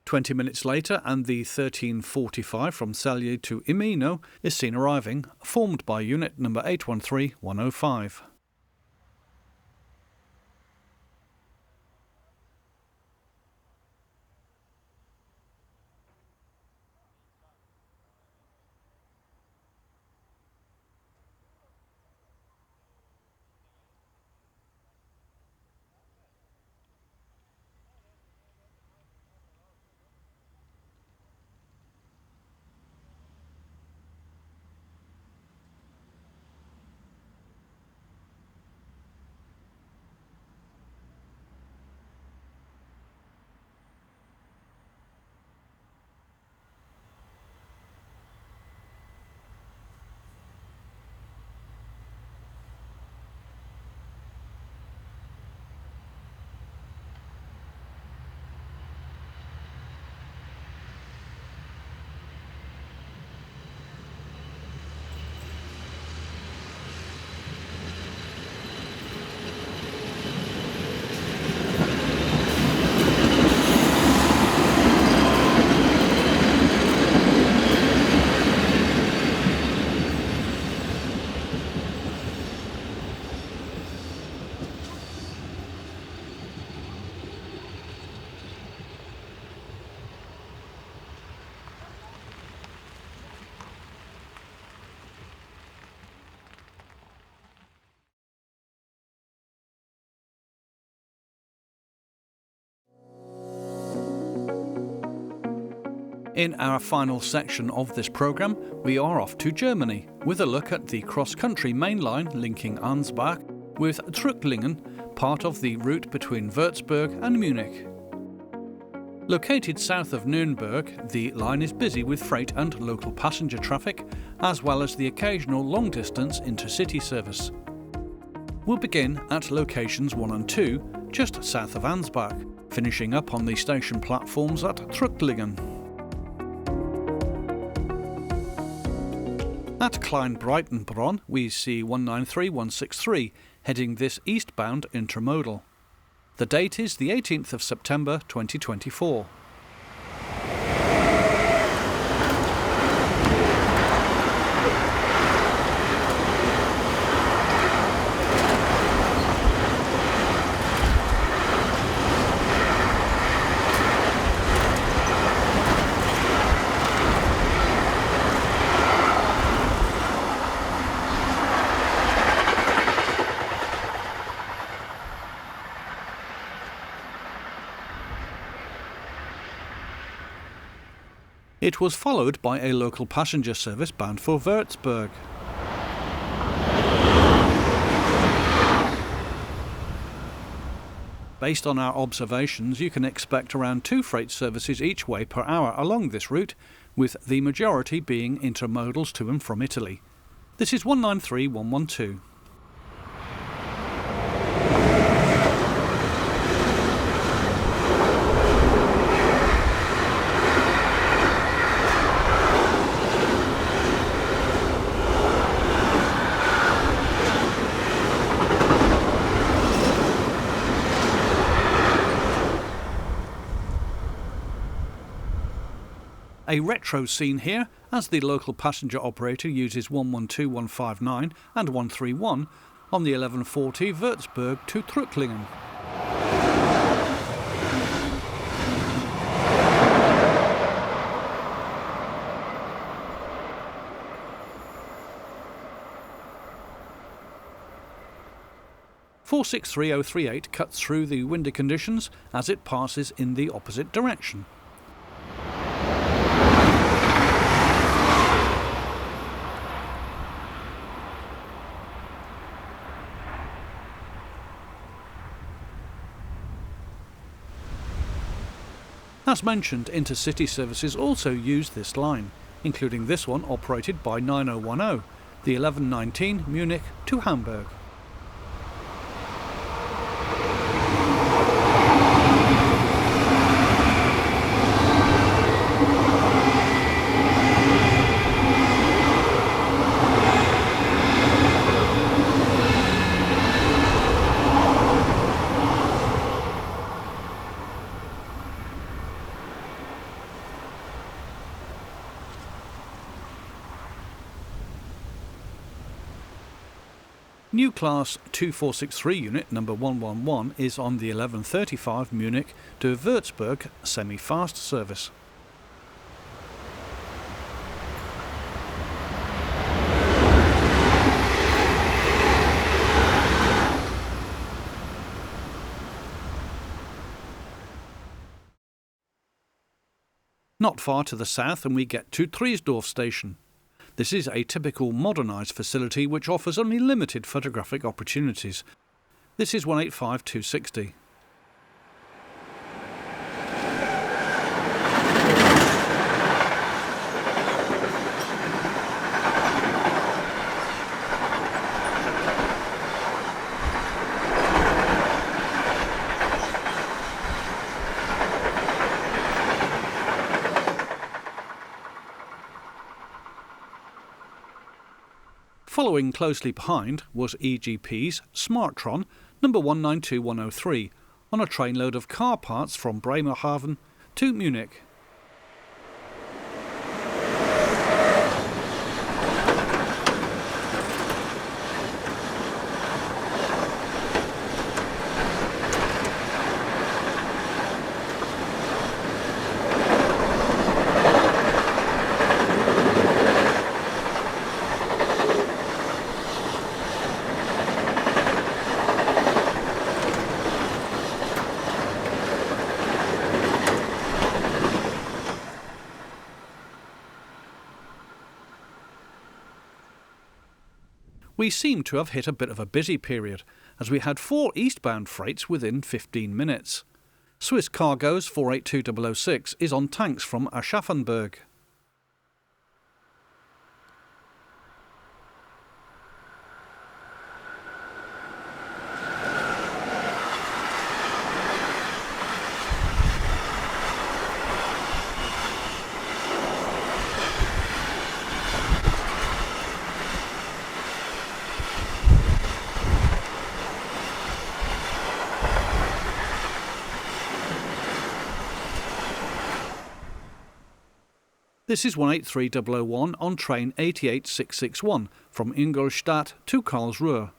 "20 minutes later, and the 1345 from Celje to Imino is seen arriving, formed by unit number 813105. In our final section of this programme, we are off to Germany with a look at the cross-country main line linking Ansbach with Trücklingen, part of the route between Würzburg and Munich. Located south of Nuremberg, the line is busy with freight and local passenger traffic, as well as the occasional long-distance intercity service. We'll begin at locations 1 and 2, just south of Ansbach, finishing up on the station platforms at Trücklingen. At Klein-Breitenbronn we see 193163 heading this eastbound intermodal. The date is the 18th of September 2024. It was followed by a local passenger service bound for Würzburg. Based on our observations, you can expect around 2 freight services each way per hour along this route, with the majority being intermodals to and from Italy. This is 193112. A retro scene here, as the local passenger operator uses 112, 159 and 131 on the 1140 Würzburg to Trücklingen. (463.038) cuts through the windy conditions as it passes in the opposite direction. As mentioned, intercity services also use this line, including this one operated by 9010, the 1119 Munich to Hamburg. New class 2463 unit number 111 is on the 1135 Munich to Würzburg semi-fast service. Not far to the south and we get to Triesdorf station. This is a typical modernised facility which offers only limited photographic opportunities. This is 185260. Following closely behind was EGP's Smartron number 192103 on a trainload of car parts from Bremerhaven to Munich. We seem to have hit a bit of a busy period, as we had 4 eastbound freights within 15 minutes. Swiss Cargo's 482006 is on tanks from Aschaffenburg. This is 183001 on train 88661 from Ingolstadt to Karlsruhe.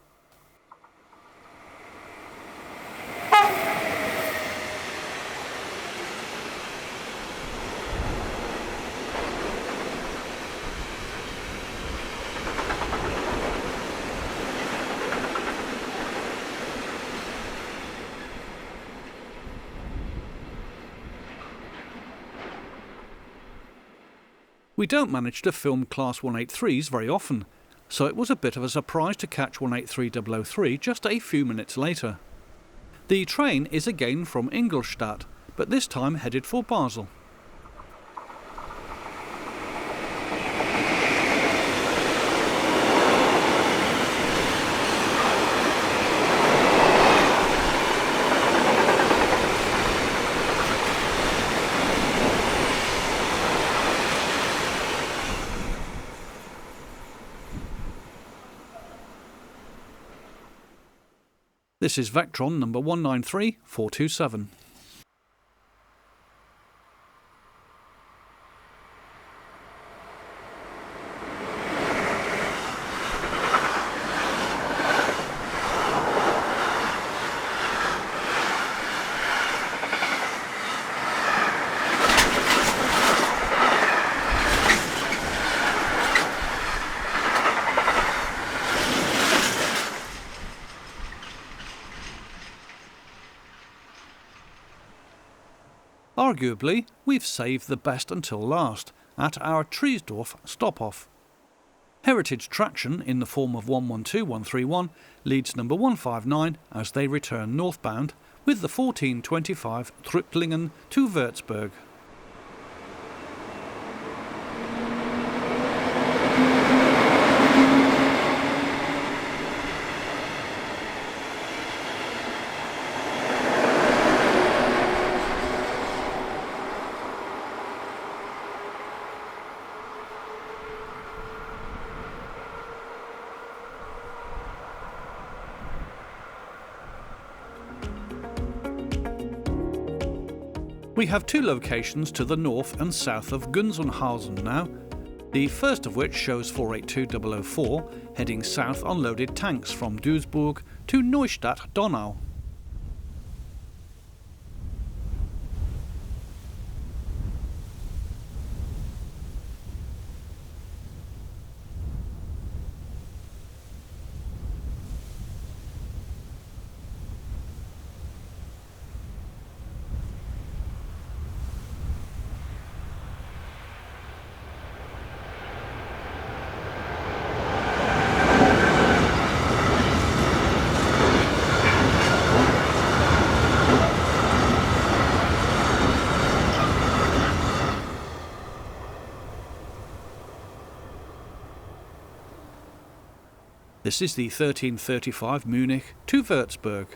We don't manage to film Class 183s very often, so it was a bit of a surprise to catch 183003 just a few minutes later. The train is again from Ingolstadt, but this time headed for Basel. This is Vectron number 193427. Arguably, we've saved the best until last, at our Triesdorf stop-off. Heritage traction in the form of 112131 leads number 159 as they return northbound with the 1425 Trüpplingen to Würzburg. We have two locations to the north and south of Gunzenhausen now, the first of which shows 482004 heading south on loaded tanks from Duisburg to Neustadt-Donau. This is the 1335 Munich to Würzburg.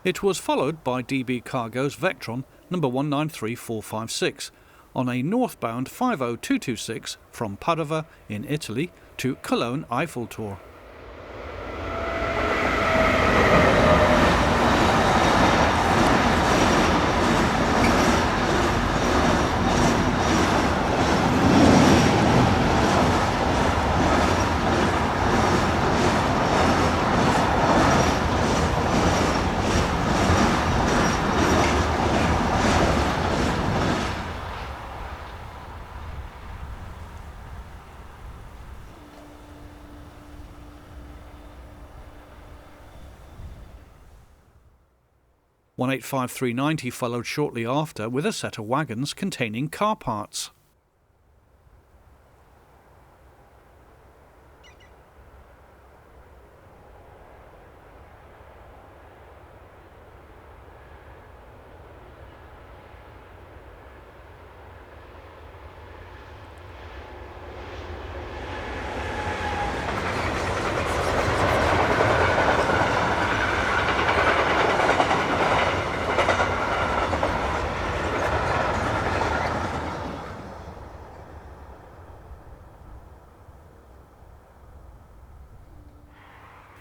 It was followed by DB Cargo's Vectron number 193456 on a northbound 50226 from Padova in Italy to Cologne Eiffeltor. One 185-390 followed shortly after with a set of wagons containing car parts.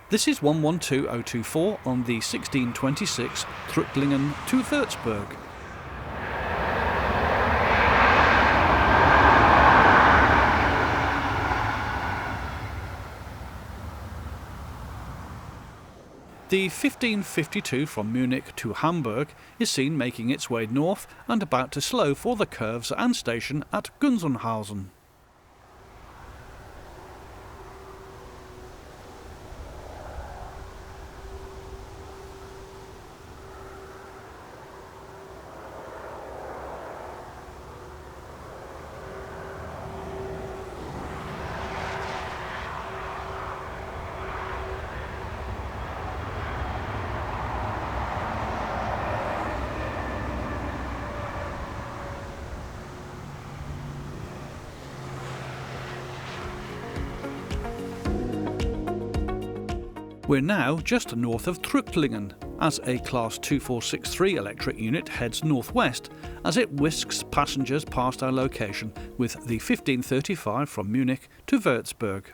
This is 112024 on the 1626 Trücklingen to Würzburg. The 1552 from Munich to Hamburg is seen making its way north and about to slow for the curves and station at Gunzenhausen. We're now just north of Trücklingen, as a Class 2463 electric unit heads northwest as it whisks passengers past our location with the 1535 from Munich to Würzburg.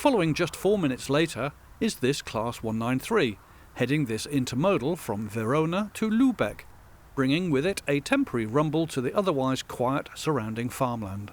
Following just 4 minutes later is this Class 193, heading this intermodal from Verona to Lübeck, bringing with it a temporary rumble to the otherwise quiet surrounding farmland.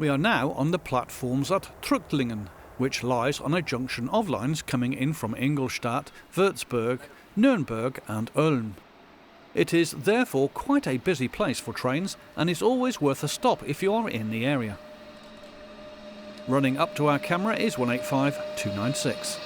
We are now on the platforms at Trücklingen, which lies on a junction of lines coming in from Ingolstadt, Würzburg, Nürnberg and Ulm. It is therefore quite a busy place for trains and is always worth a stop if you are in the area. Running up to our camera is 185296.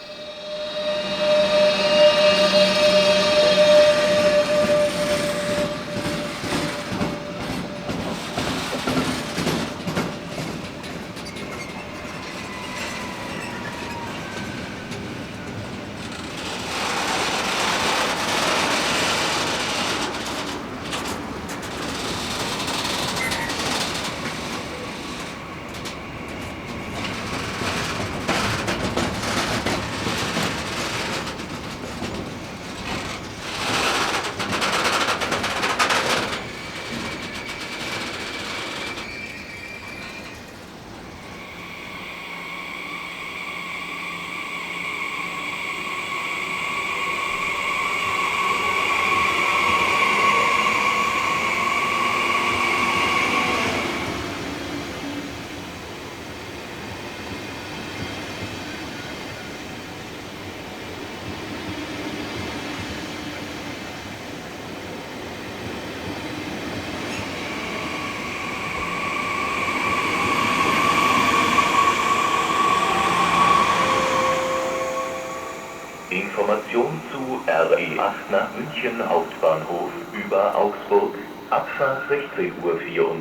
Information zu RE8 nach München Hauptbahnhof über Augsburg, Abfahrt 16:34 Uhr,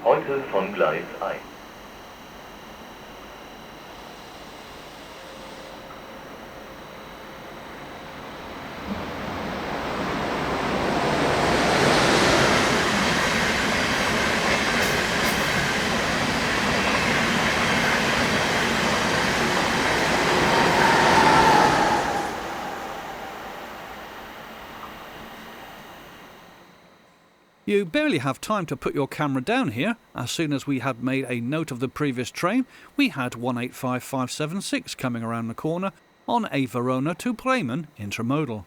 heute von Gleis 1. You barely have time to put your camera down here. As soon as we had made a note of the previous train, we had 185576 coming around the corner on a Verona to Bremen intermodal.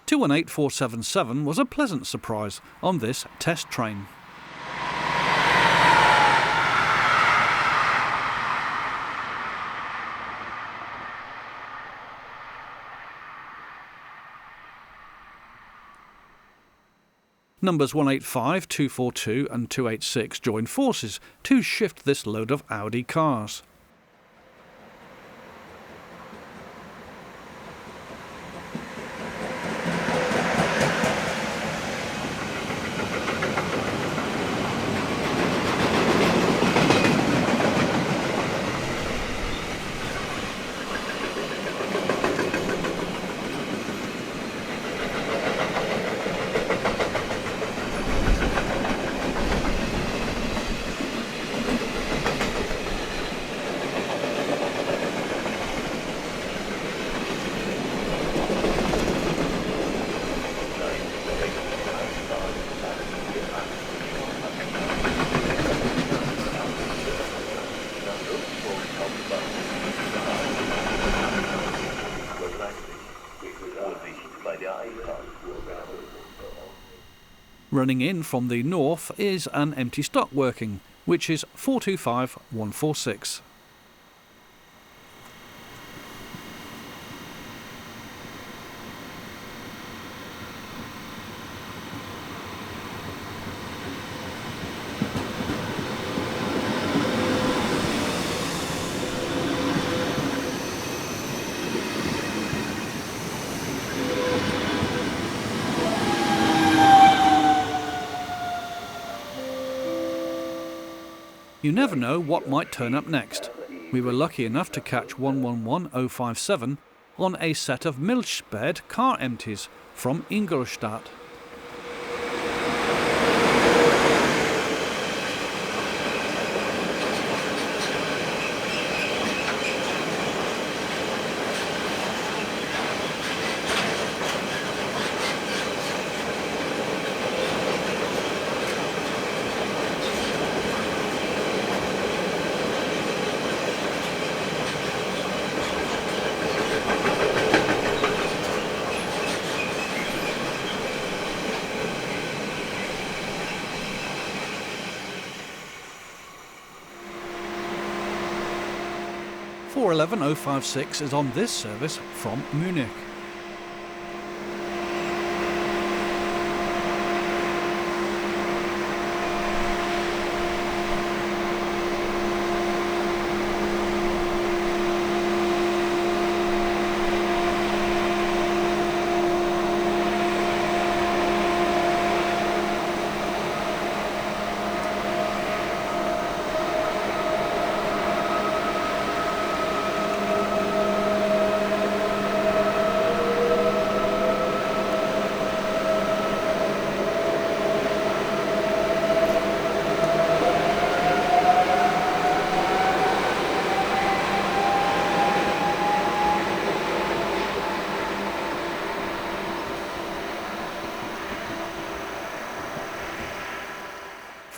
Two 18477 was a pleasant surprise on this test train. Numbers 185, 242 and 286 joined forces to shift this load of Audi cars. Running in from the north is an empty stock working, which is 425146. You never know what might turn up next. We were lucky enough to catch 111057 on a set of Milchspäd car empties from Ingolstadt. Four 11056 is on this service from Munich.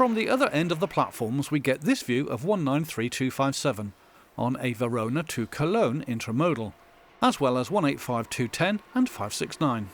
From the other end of the platforms we get this view of 193257 on a Verona to Cologne intermodal, as well as 185210 and 569.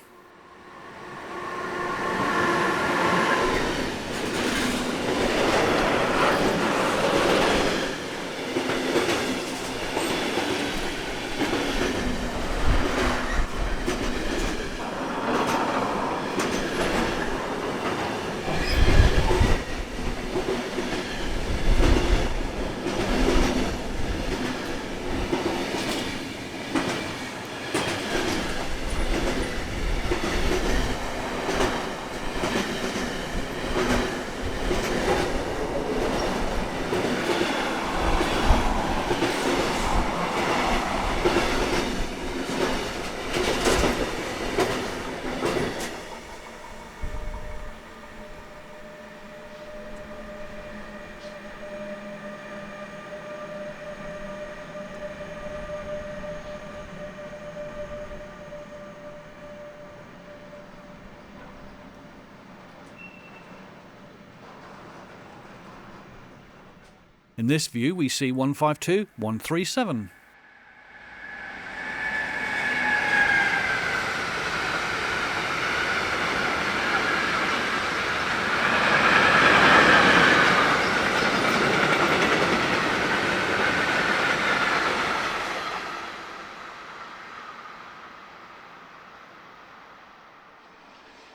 In this view we see 152137.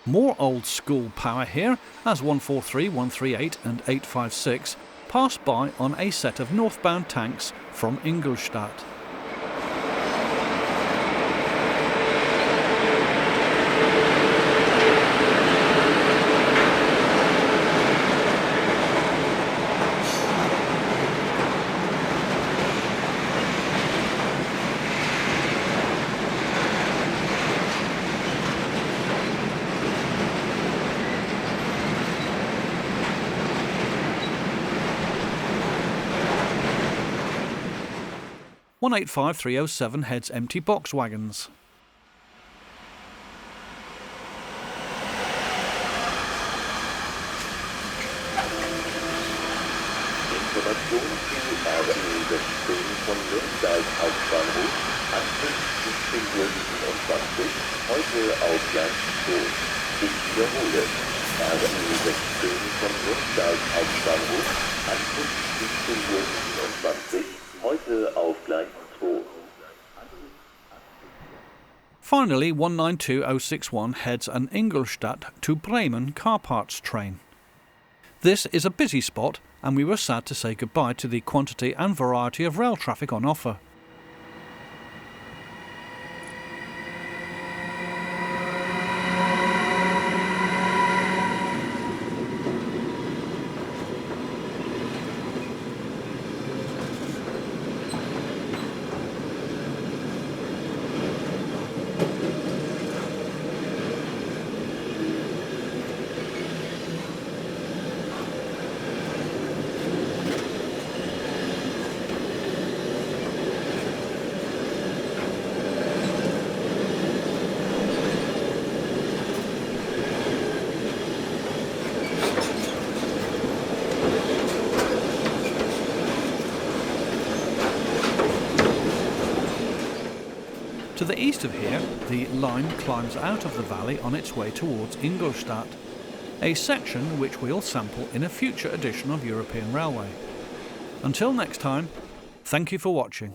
More old school power here, as 143, 138 and 856 pass by on a set of northbound tanks from Ingolstadt. One 185-307 heads empty box wagons. Information zu RE16 von Nürnberg Hauptbahnhof, Anschluss 17:27 Uhr, heute auf Gleis 2. Ich wiederhole, RE16 von Nürnberg Hauptbahnhof, Anschluss 17:27 Uhr, heute auf Gleis 2. Finally, 192061 heads an Ingolstadt to Bremen car parts train. This is a busy spot, and we were sad to say goodbye to the quantity and variety of rail traffic on offer. To the east of here, the line climbs out of the valley on its way towards Ingolstadt, a section which we'll sample in a future edition of European Railway. Until next time, thank you for watching.